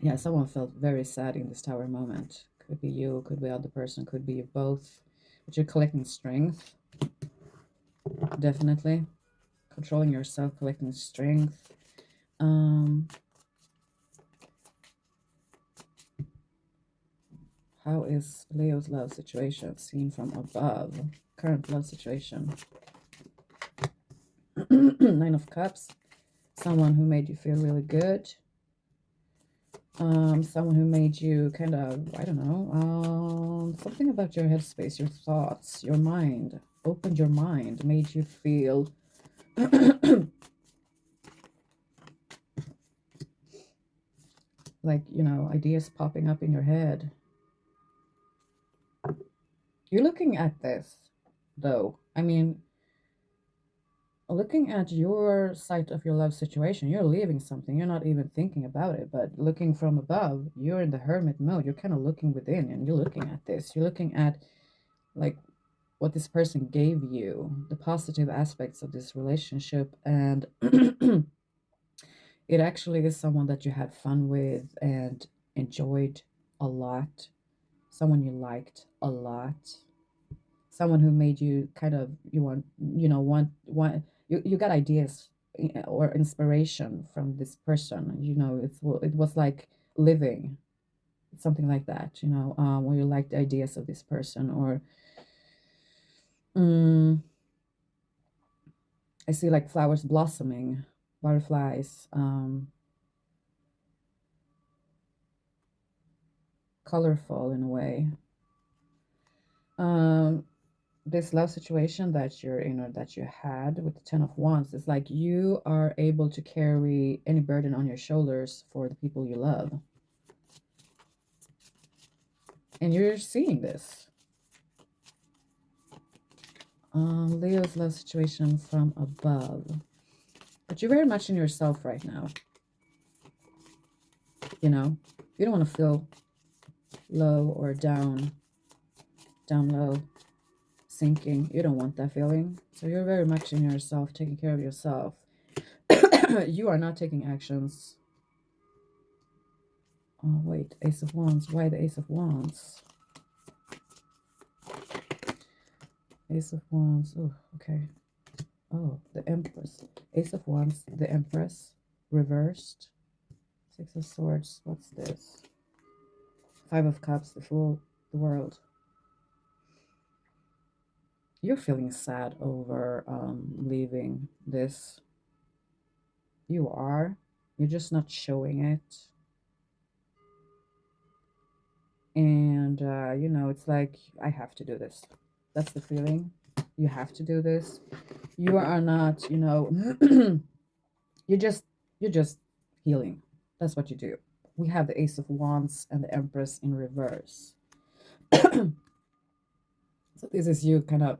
Yeah, someone felt very sad in this Tower moment. Could be you, could be the other person, could be you both. But you're collecting strength. Definitely. Controlling yourself, collecting strength. How is Leo's love situation seen from above? Current love situation. Nine of Cups. Someone who made you feel really good. Someone who made you kind of, I don't know, something about your headspace, your thoughts, your mind, opened your mind, made you feel like, ideas popping up in your head. You're looking at this, though. I mean, looking at your side of your love situation, you're leaving something. You're not even thinking about it, but looking from above, you're in the hermit mode. You're kind of looking within and you're looking at this. You're looking at like what this person gave you, the positive aspects of this relationship. And it actually is someone that you had fun with and enjoyed a lot, someone you liked a lot, someone who made you kind of, you want, want you got ideas or inspiration from this person. It was like living, something like that, where you like the ideas of this person. Or mm, I see like flowers blossoming, butterflies, colorful in a way. Um, this love situation that you're in, or that you had with the Ten of Wands, is like you are able to carry any burden on your shoulders for the people you love. And you're seeing this. Leo's love situation from above. But you're very much in yourself right now. You don't want to feel low or down low, sinking. You don't want that feeling. So you're very much in yourself, taking care of yourself. You are not taking actions. Oh, wait. Ace of Wands. Why the Ace of Wands? Ace of Wands. Oh, okay. Oh, the Empress. Ace of Wands, the Empress. Reversed. Six of Swords. What's this? Five of Cups, the Fool, the World. You're feeling sad over leaving this. You are. You're just not showing it. And, it's like, I have to do this. That's the feeling. You have to do this. You are not, you're just healing. That's what you do. We have the Ace of Wands and the Empress in reverse. So this is you kind of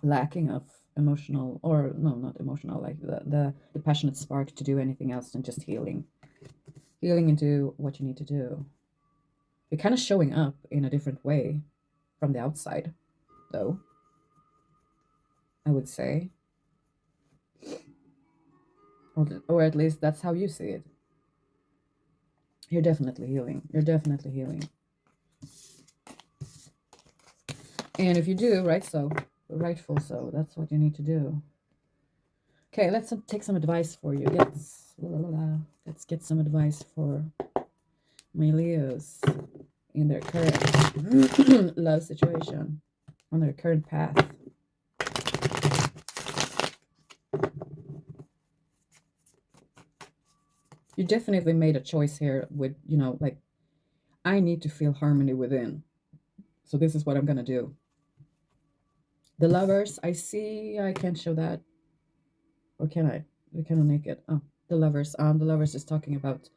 lacking of emotional, or no, not emotional, like the passionate spark to do anything else than just healing and do what you need to do. You're kind of showing up in a different way from the outside, though, I would say. Or at least that's how you see it. You're definitely healing. You're definitely healing. And if you do, rightful so, that's what you need to do. Okay, let's take some advice for you. Let's get some advice for my Leos in their current love situation, on their current path. You definitely made a choice here with, like, I need to feel harmony within. So this is what I'm going to do. The Lovers, I see, I can't show that. Or can I? We cannot make it. Oh, the Lovers. The Lovers is talking about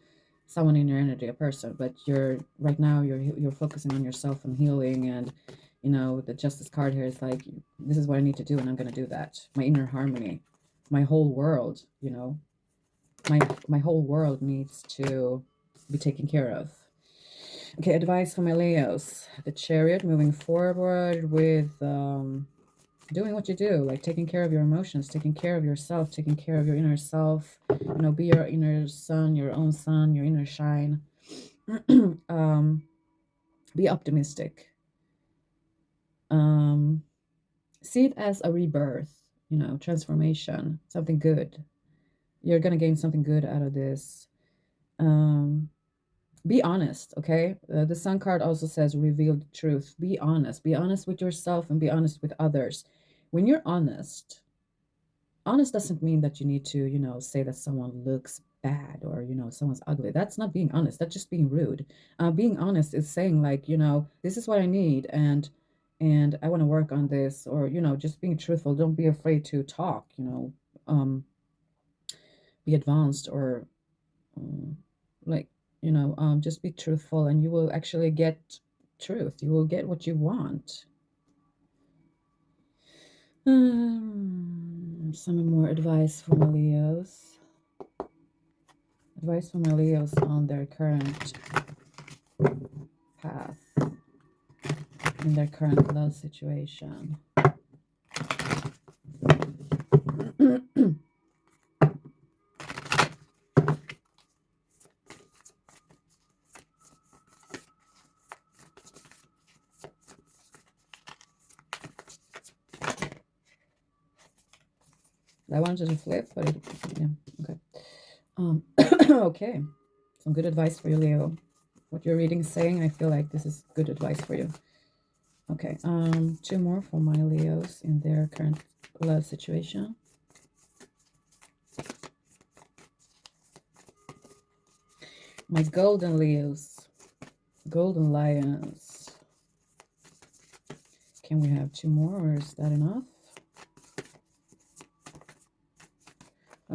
someone in your energy, a person, but right now you're focusing on yourself and healing. And the Justice card here is like, this is what I need to do, and I'm going to do that. My inner harmony, my whole world, my whole world needs to be taken care of. Okay, advice for my Leos. The Chariot, moving forward with doing what you do, like taking care of your emotions, taking care of yourself, taking care of your inner self. Be your inner sun, your own sun, your inner shine. Be optimistic. See it as a rebirth, transformation, something good. You're going to gain something good out of this. Be honest, okay? The Sun card also says reveal the truth. Be honest. Be honest with yourself and be honest with others. When you're honest doesn't mean that you need to, say that someone looks bad or, someone's ugly. That's not being honest. That's just being rude. Being honest is saying like, this is what I need, and I want to work on this, or, just being truthful. Don't be afraid to talk, be advanced, or like, just be truthful, and you will actually get truth. You will get what you want. Some more advice for my Leos. Advice for my Leos on their current path, in their current love situation. I wanted to flip, but it, yeah, okay. Okay, some good advice for you, Leo. What your reading is saying, I feel like this is good advice for you. Okay, two more for my Leos in their current love situation. My golden Leos, golden lions. Can we have two more, or is that enough?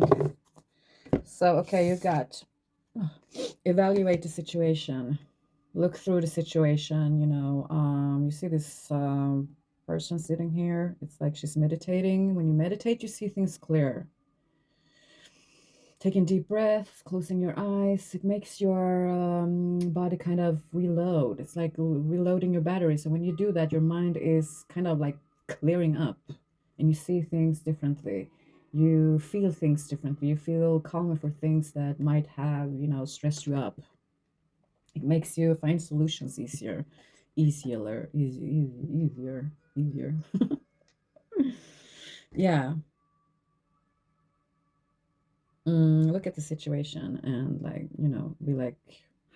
Okay. So, okay, you got evaluate the situation, look through the situation. You see this person sitting here. It's like she's meditating. When you meditate, you see things clear. Taking deep breaths, closing your eyes, it makes your body kind of reload. It's like reloading your battery. So when you do that, your mind is kind of like clearing up, and you see things differently. You feel things differently. You feel calmer for things that might have, stressed you up. It makes you find solutions easier, easier. Yeah. Look at the situation and, like, be like,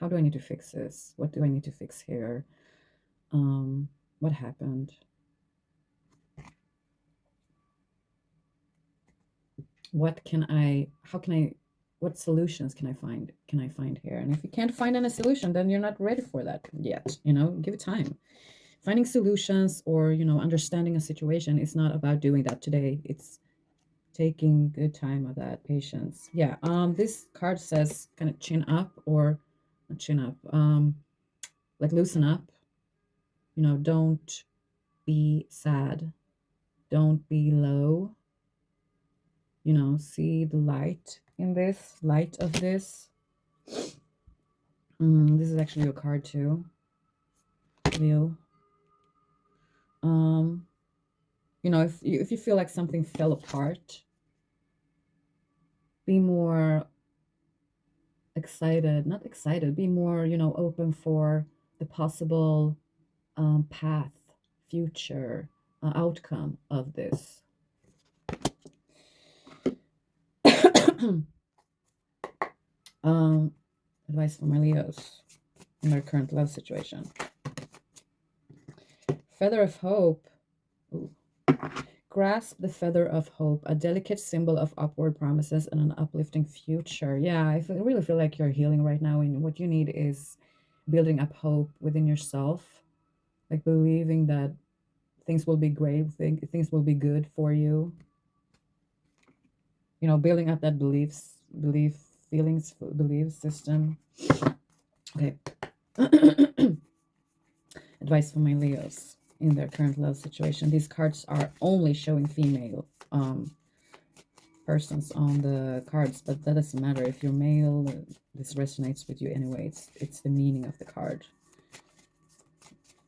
how do I need to fix this? What do I need to fix here? What happened? What solutions can I find here? And if you can't find any solution, then you're not ready for that yet. Give it time. Finding solutions, or, understanding a situation is not about doing that today. It's taking good time of that, patience. Yeah. This card says kind of chin up, or not chin up, like loosen up. Don't be sad. Don't be low. See the light in this, light of this. This is actually a card too, Leo. If you feel like something fell apart, be more excited, not excited, be more, open for the possible path, future, outcome of this. Advice for my Leos in their current love situation. Feather of hope. Ooh. Grasp the feather of hope, a delicate symbol of upward promises and an uplifting future. Yeah, really feel like you're healing right now, and what you need is building up hope within yourself, like believing that things will be great, things will be good for you. Building up that belief system. Okay. Advice for my Leos in their current love situation. These cards are only showing female persons on the cards, but that doesn't matter. If you're male, this resonates with you anyway. It's the meaning of the card.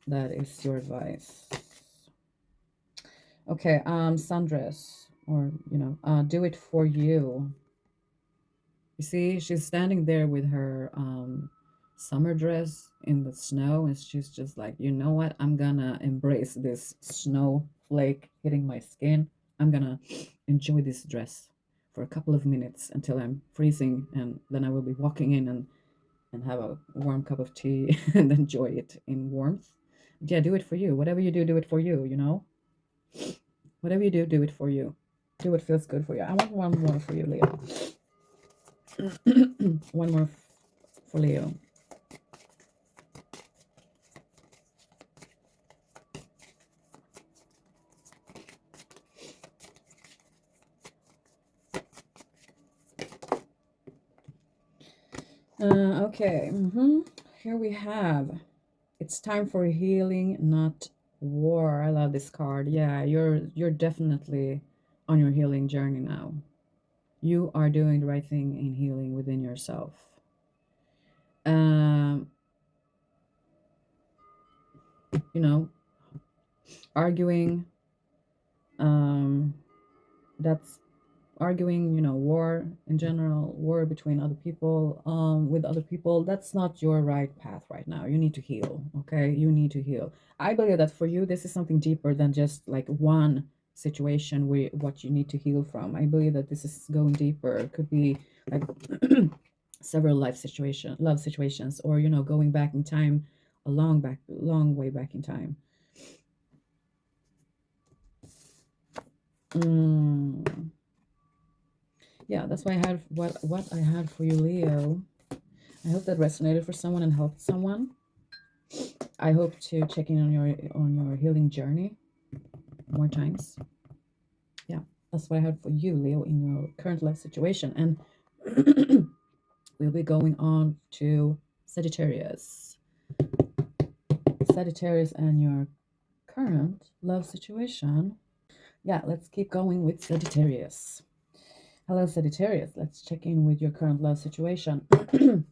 That is your advice. Okay, sundress, or do it for you. You see, she's standing there with her summer dress in the snow, and she's just like, you know what? I'm gonna embrace this snowflake hitting my skin. I'm gonna enjoy this dress for a couple of minutes until I'm freezing, and then I will be walking in and have a warm cup of tea and enjoy it in warmth. But yeah, do it for you. Whatever you do it for you. Whatever you do it for you. Do what feels good for you. I want one more for you, Leo. One more for Leo. Okay. Here we have, it's time for healing, not war. I love this card. Yeah, you're definitely on your healing journey now. You are doing the right thing in healing within yourself. Um, arguing, that's arguing, war in general, war between other people, with other people, that's not your right path right now. You need to heal, okay? You need to heal. I believe that for you, this is something deeper than just like one situation where what you need to heal from. I believe that this is going deeper. It could be like several love situations, or going back in time, long way back in time. Mm. Yeah, that's why I had what I had for you, Leo. I hope that resonated for someone and helped someone. I hope to check in on your healing journey more times. Yeah, that's what I had for you, Leo, in your current life situation. And we'll be going on to Sagittarius. Sagittarius and your current love situation. Yeah, let's keep going with Sagittarius. Hello, Sagittarius. Let's check in with your current love situation. And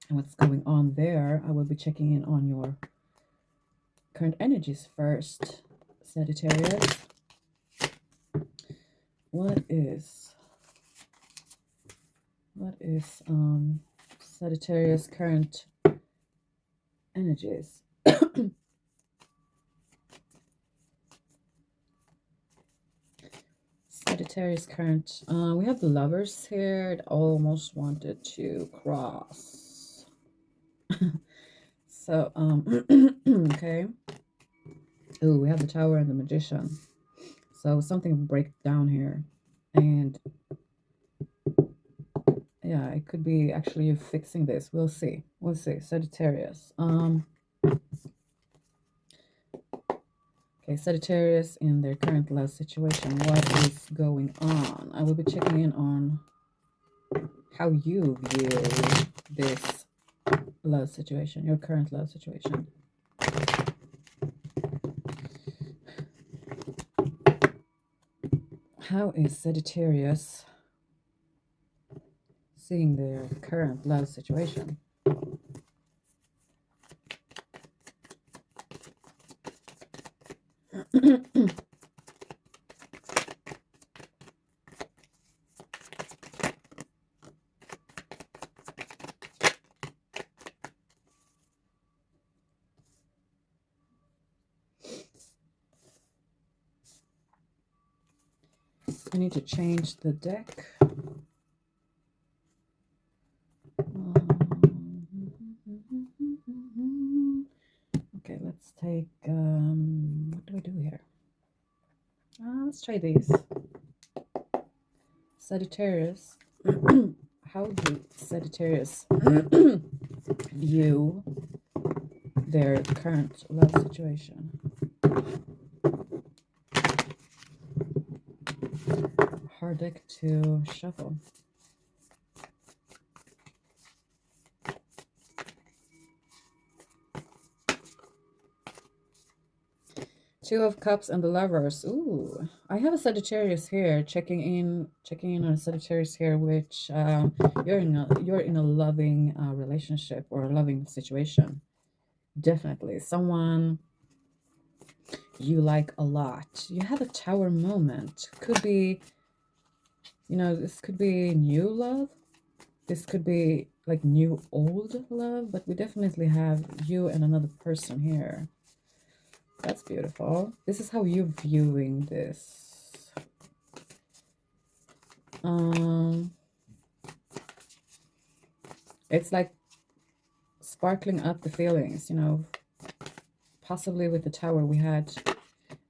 what's going on there. I will be checking in on your current energies first. Sagittarius. What is Sagittarius current energies? Sagittarius current. We have the Lovers here. It almost wanted to cross. So, okay. Ooh, we have the Tower and the Magician. So something break down here. And yeah, it could be actually you fixing this. We'll see. We'll see. Sagittarius. Okay, Sagittarius in their current love situation. What is going on? I will be checking in on how you view this love situation, your current love situation. How is Sagittarius seeing their current love situation? I need to change the deck. Okay, let's take, what do we do here? Let's try these. Sagittarius. How do Sagittarius view their current love situation? Hard deck to shuffle. Two of Cups and the Lovers. Ooh, I have a Sagittarius here. Checking in on a Sagittarius here, which you're in a loving relationship or a loving situation. Definitely someone you like a lot. You have a Tower moment. Could be, this could be new love. This could be like new old love, but we definitely have you and another person here. That's beautiful. This is how you're viewing this. It's like sparkling up the feelings, possibly with the Tower we had.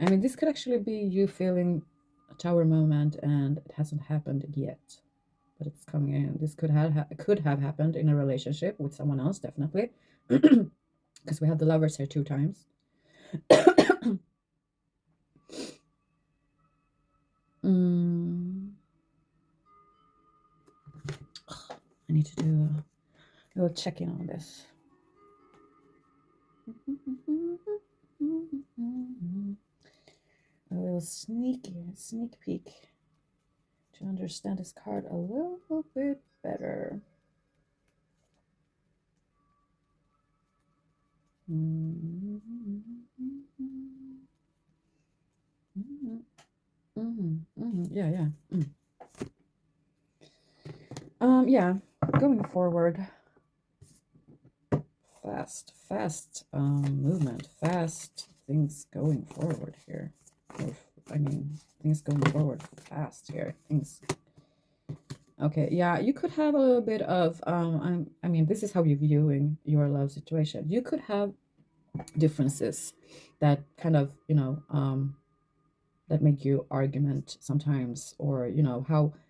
I mean, this could actually be you feeling a Tower moment and it hasn't happened yet, but it's coming in. This could have happened in a relationship with someone else, definitely, because we have the Lovers here 2 times. I need to do a little check-in on this. A little sneak peek to understand this card a little bit better. Yeah. Yeah, going forward. Fast movement, fast things going forward here. I mean, things going forward fast here. Things. Okay, yeah, you could have a little bit of I mean, this is how you're viewing your love situation. You could have differences that kind of, that make you argument sometimes, or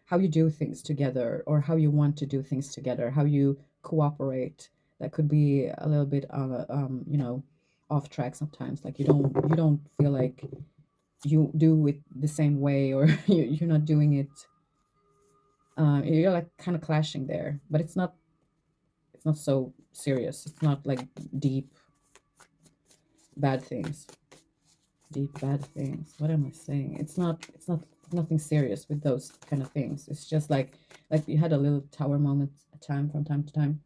how you do things together, or how you want to do things together, how you cooperate. That could be a little bit on a, off track sometimes. Like you don't feel like you do it the same way, or you're not doing it. You're like kind of clashing there, but it's not so serious. It's not like deep bad things. Deep bad things. What am I saying? It's not nothing serious with those kind of things. It's just like you had a little tower moment from time to time.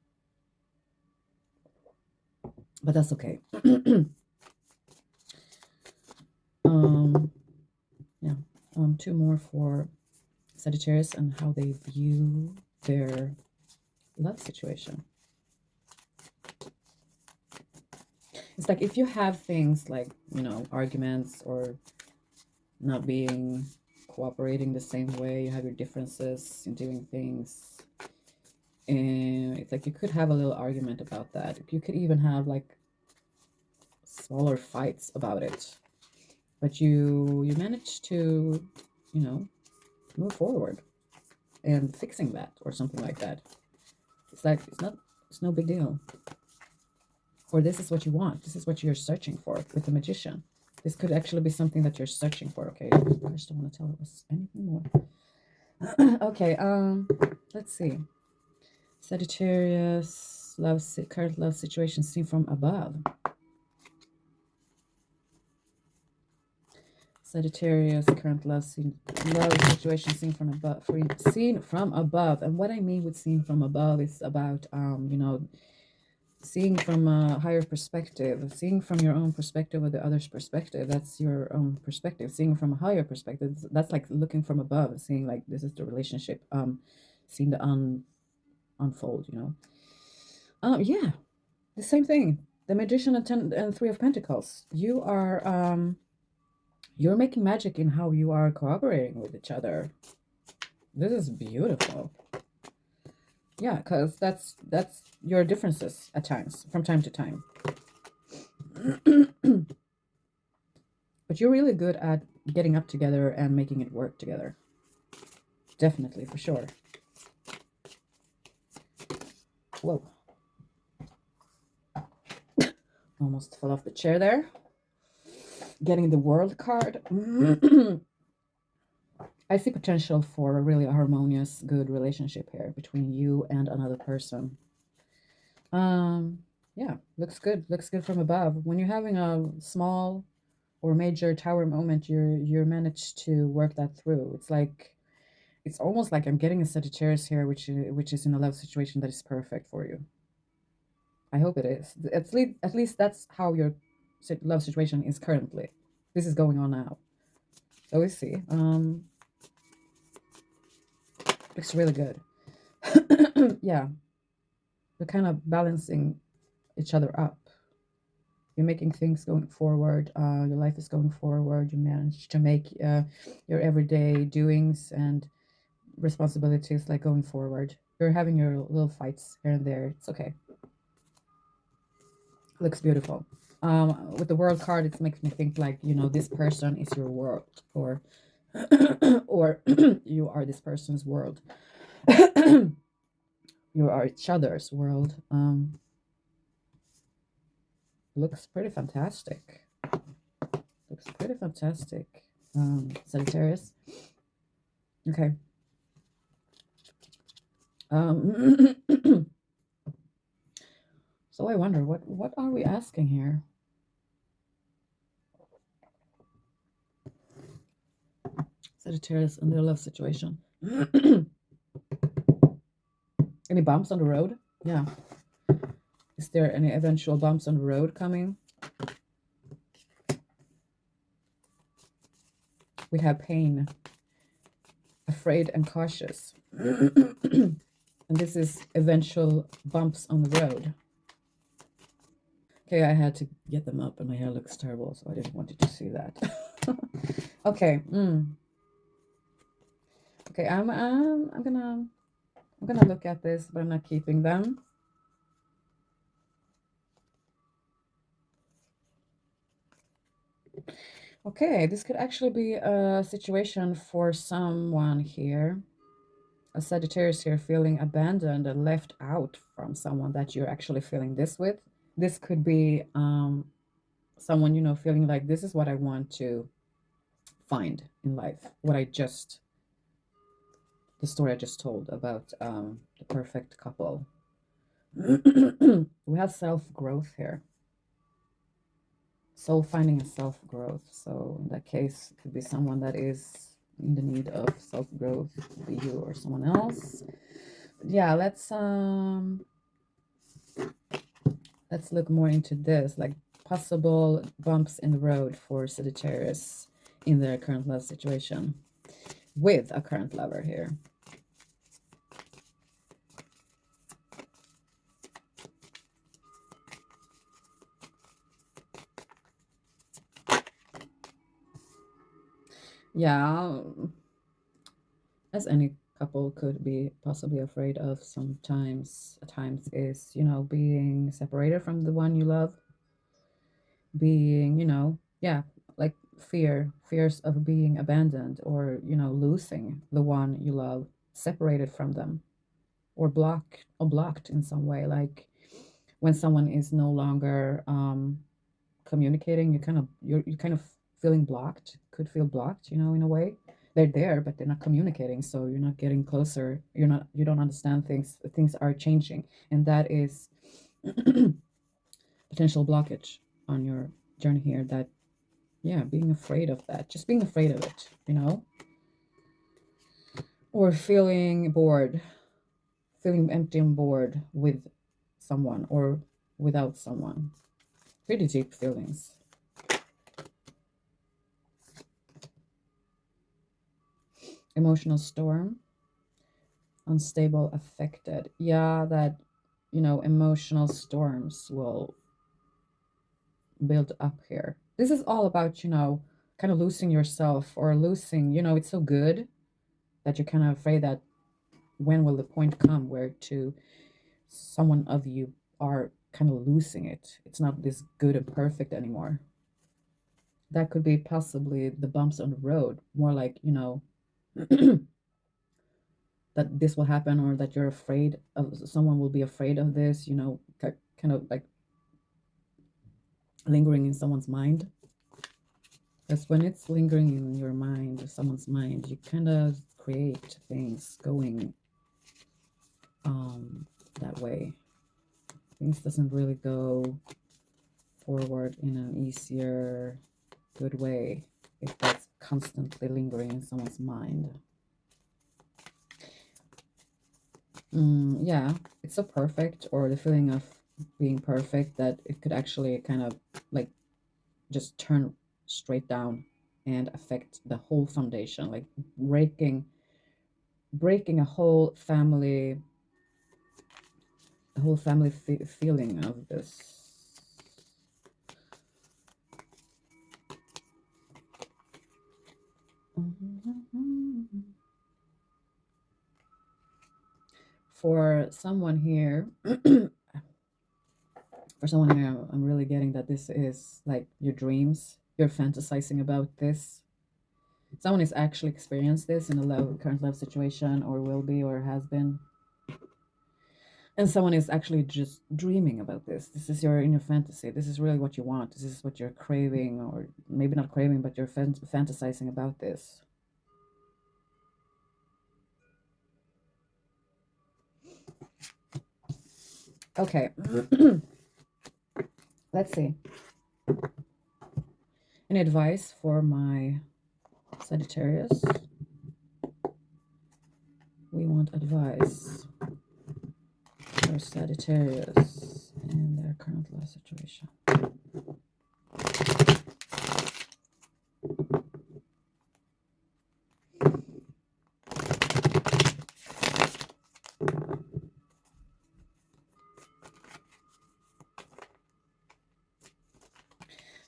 But that's okay. Yeah. Two more for Sagittarius and how they view their love situation. It's like if you have things like, arguments, or not being cooperating the same way, you have your differences in doing things. And it's like you could have a little argument about that. You could even have like smaller fights about it. But you manage to, move forward and fixing that or something like that. It's like it's no big deal. Or this is what you want. This is what you're searching for with the Magician. This could actually be something that you're searching for. Okay, I just don't want to tell us anything more. Okay, let's see. Sagittarius, current love situation seen from above. Sagittarius, current love situation seen from above. Seen from above, and what I mean with seen from above is about seeing from a higher perspective, seeing from your own perspective or the other's perspective. That's your own perspective. Seeing from a higher perspective, that's like looking from above, seeing like this is the relationship, seeing the unfold. Yeah, the same thing. The Magician and Three of Pentacles. You're making magic in how you are cooperating with each other. This is beautiful. Yeah, because that's your differences at times, from time to time. But you're really good at getting up together and making it work together. Definitely, for sure. Whoa. Almost fell off the chair there. Getting the World card. I see potential for a really harmonious, good relationship here between you and another person. Yeah, looks good. Looks good from above. When you're having a small or major tower moment, you're managed to work that through. It's almost like I'm getting a Sagittarius here, which is in a love situation that is perfect for you. I hope it is. At least that's how your love situation is currently. This is going on now. So we see. Looks really good. Yeah. You're kind of balancing each other up. You're making things going forward. Your life is going forward. You manage to make your everyday doings and responsibilities like going forward. You're having your little fights here and there. It's okay. Looks beautiful. With the World card, it makes me think like, this person is your world, or or you are this person's world. You are each other's world. Looks pretty fantastic. Looks pretty fantastic. Sagittarius. Okay. So I wonder, what are we asking here? Sagittarius and their love situation. Any bumps on the road? Yeah. Is there any eventual bumps on the road coming? We have pain, afraid and cautious. And this is eventual bumps on the road. Okay, I had to get them up and my hair looks terrible, so I didn't want you to see that. Okay. Okay. I'm gonna look at this, but I'm not keeping them. Okay, this could actually be a situation for someone here, a Sagittarius here, feeling abandoned and left out from someone that you're actually feeling this with. This could be someone, feeling like this is what I want to find in life. The story I just told about the perfect couple. We have self growth here. Soul finding and self growth. So in that case, it could be someone that is in the need of self growth, could be you or someone else. Yeah, let's look more into this, like possible bumps in the road for Sagittarius in their current love situation with a current lover here. Yeah, as any couple could be possibly afraid of sometimes at times is, being separated from the one you love, being, yeah, like fears of being abandoned or, losing the one you love, separated from them or blocked in some way, like when someone is no longer communicating, you kind of feeling blocked, could feel blocked, in a way. They're there, but they're not communicating, so you're not getting closer. You don't understand things are changing, and that is potential blockage on your journey here. That, yeah, being afraid of that, just being afraid of it, or feeling bored, feeling empty and bored with someone or without someone. Pretty deep feelings. Emotional storm, unstable, affected. Yeah, that, emotional storms will build up here. This is all about, kind of losing yourself or losing, it's so good that you're kind of afraid that when will the point come where to someone of you are kind of losing it. It's not this good and perfect anymore. That could be possibly the bumps on the road, more like, that this will happen, or that you're afraid of, someone will be afraid of this, kind of like lingering in someone's mind. Because when it's lingering in your mind, someone's mind, you kind of create things going that way. Things doesn't really go forward in an easier, good way if that's constantly lingering in someone's mind. Yeah, it's so perfect, or the feeling of being perfect, that it could actually kind of like just turn straight down and affect the whole foundation, like breaking a whole family feeling of this. For someone here, I'm really getting that this is like your dreams. You're fantasizing about this. Someone is actually experienced this in a current love situation, or will be, or has been. And someone is actually just dreaming about this. This is your inner fantasy. This is really what you want. This is what you're craving, or maybe not craving, but you're fantasizing about this. Okay. Let's see. Any advice for my Sagittarius? We want advice for Sagittarius in their current love situation.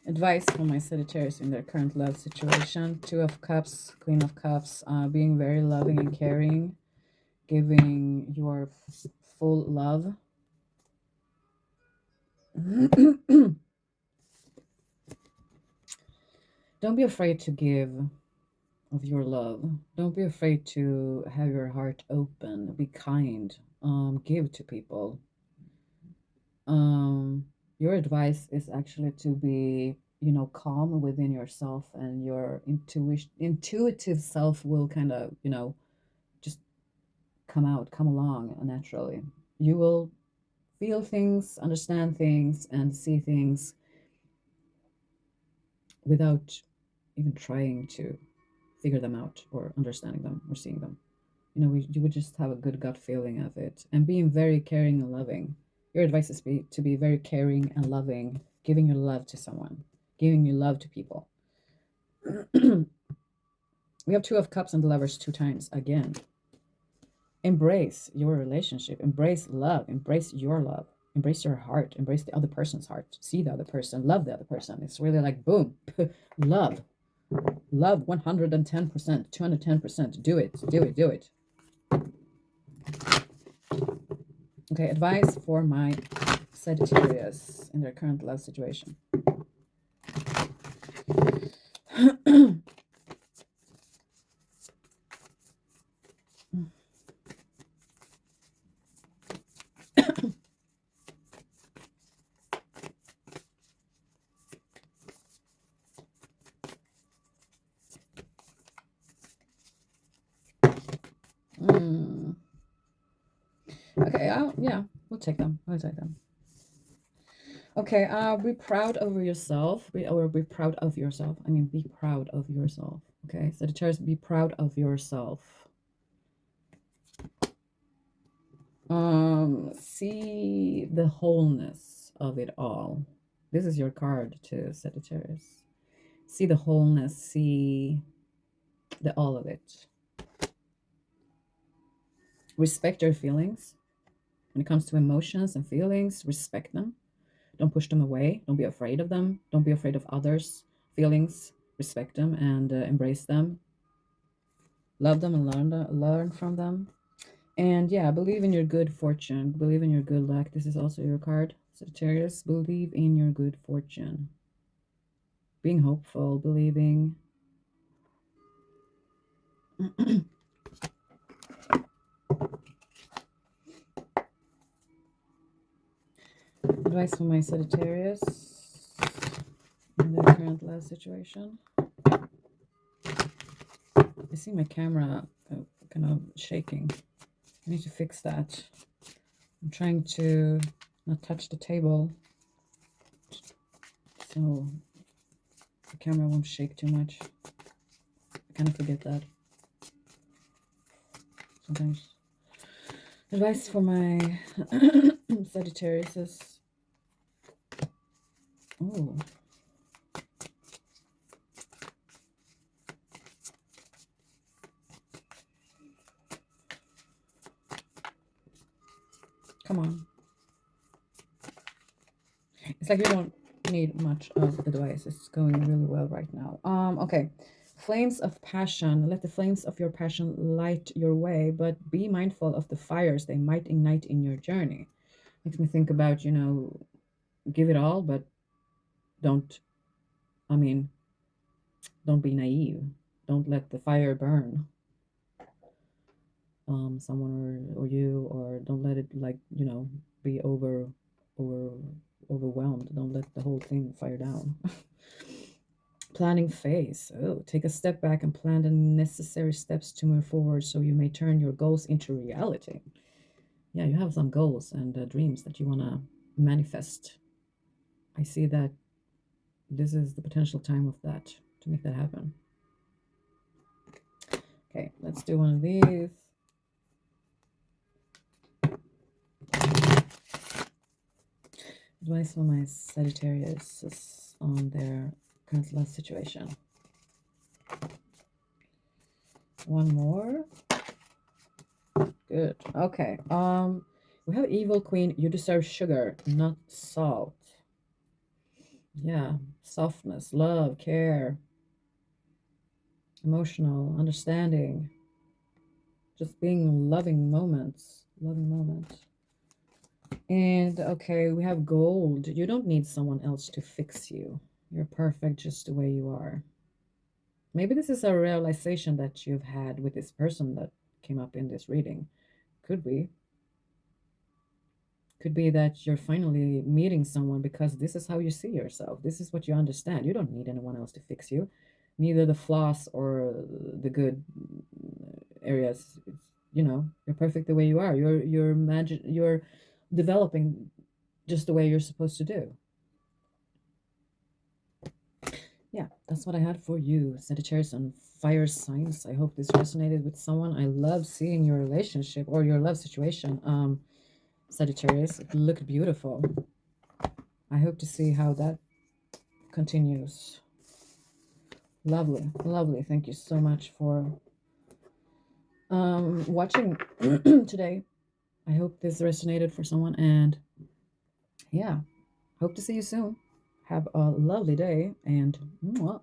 Advice for my Sagittarius in their current love situation. Two of Cups, Queen of Cups, being very loving and caring, giving your full love. Don't be afraid to give of your love. Don't be afraid to have your heart open. Be kind. Give to people. Um, your advice is actually to be, calm within yourself, and your intuitive self will kind of, just come along naturally. You will feel things, understand things, and see things without even trying to figure them out or understanding them or seeing them. You would just have a good gut feeling of it, and being very caring and loving. Your advice is to be very caring and loving, giving your love to someone, giving your love to people. We have Two of Cups and the Lovers 2 times again. Embrace your relationship, embrace love, embrace your love, embrace your heart, embrace the other person's heart, see the other person, love the other person. It's really like boom, love, 110%, 210%. Do it, do it, do it. Okay, advice for my Sagittarius in their current love situation. Okay, yeah, we'll take them. I'll take them. Okay, be proud of yourself. Be proud of yourself. I mean, be proud of yourself. Okay, Sagittarius, be proud of yourself. See the wholeness of it all. This is your card to Sagittarius. See the wholeness. See the all of it. Respect your feelings. When it comes to emotions and feelings, respect them. Don't push them away. Don't be afraid of them. Don't be afraid of others' feelings. Respect them and embrace them. Love them and learn from them. And yeah, believe in your good fortune. Believe in your good luck. This is also your card, Sagittarius. Believe in your good fortune. Being hopeful, believing. Advice for my Sagittarius in their current love situation. I see my camera kind of shaking. I need to fix that. I'm trying to not touch the table so the camera won't shake too much. I kind of forget that sometimes. Advice for my Sagittarius is, oh, come on. It's like you don't need much of advice. It's going really well right now. Okay. Flames of passion. Let the flames of your passion light your way, but be mindful of the fires they might ignite in your journey. Makes me think about, give it all, but don't, I mean, don't be naive. Don't let the fire burn someone or you, or don't let it be overwhelmed. Don't let the whole thing fire down. Planning phase. Oh, take a step back and plan the necessary steps to move forward so you may turn your goals into reality. Yeah, you have some goals and dreams that you want to manifest. I see that this is the potential time of that to make that happen. Okay, let's do one of these. Advice for my Sagittarius is on their current love situation. One more. Good. Okay. We have Evil Queen. You deserve sugar, not salt. Yeah, softness, love, care, emotional understanding, just being loving moments. And okay, we have gold. You don't need someone else to fix you. You're perfect just the way you are. Maybe this is a realization that you've had with this person that came up in this reading. Could be. Could be that you're finally meeting someone because this is how you see yourself. This is what you understand. You don't need anyone else to fix you. Neither the flaws or the good areas. You're perfect the way you are. You're developing just the way you're supposed to do. Yeah, that's what I had for you, Sagittarius and fire signs. I hope this resonated with someone. I love seeing your relationship or your love situation. Sagittarius, it looked beautiful. I hope to see how that continues. Lovely, lovely. Thank you so much for watching today. I hope this resonated for someone, and yeah, hope to see you soon. Have a lovely day, and mwah.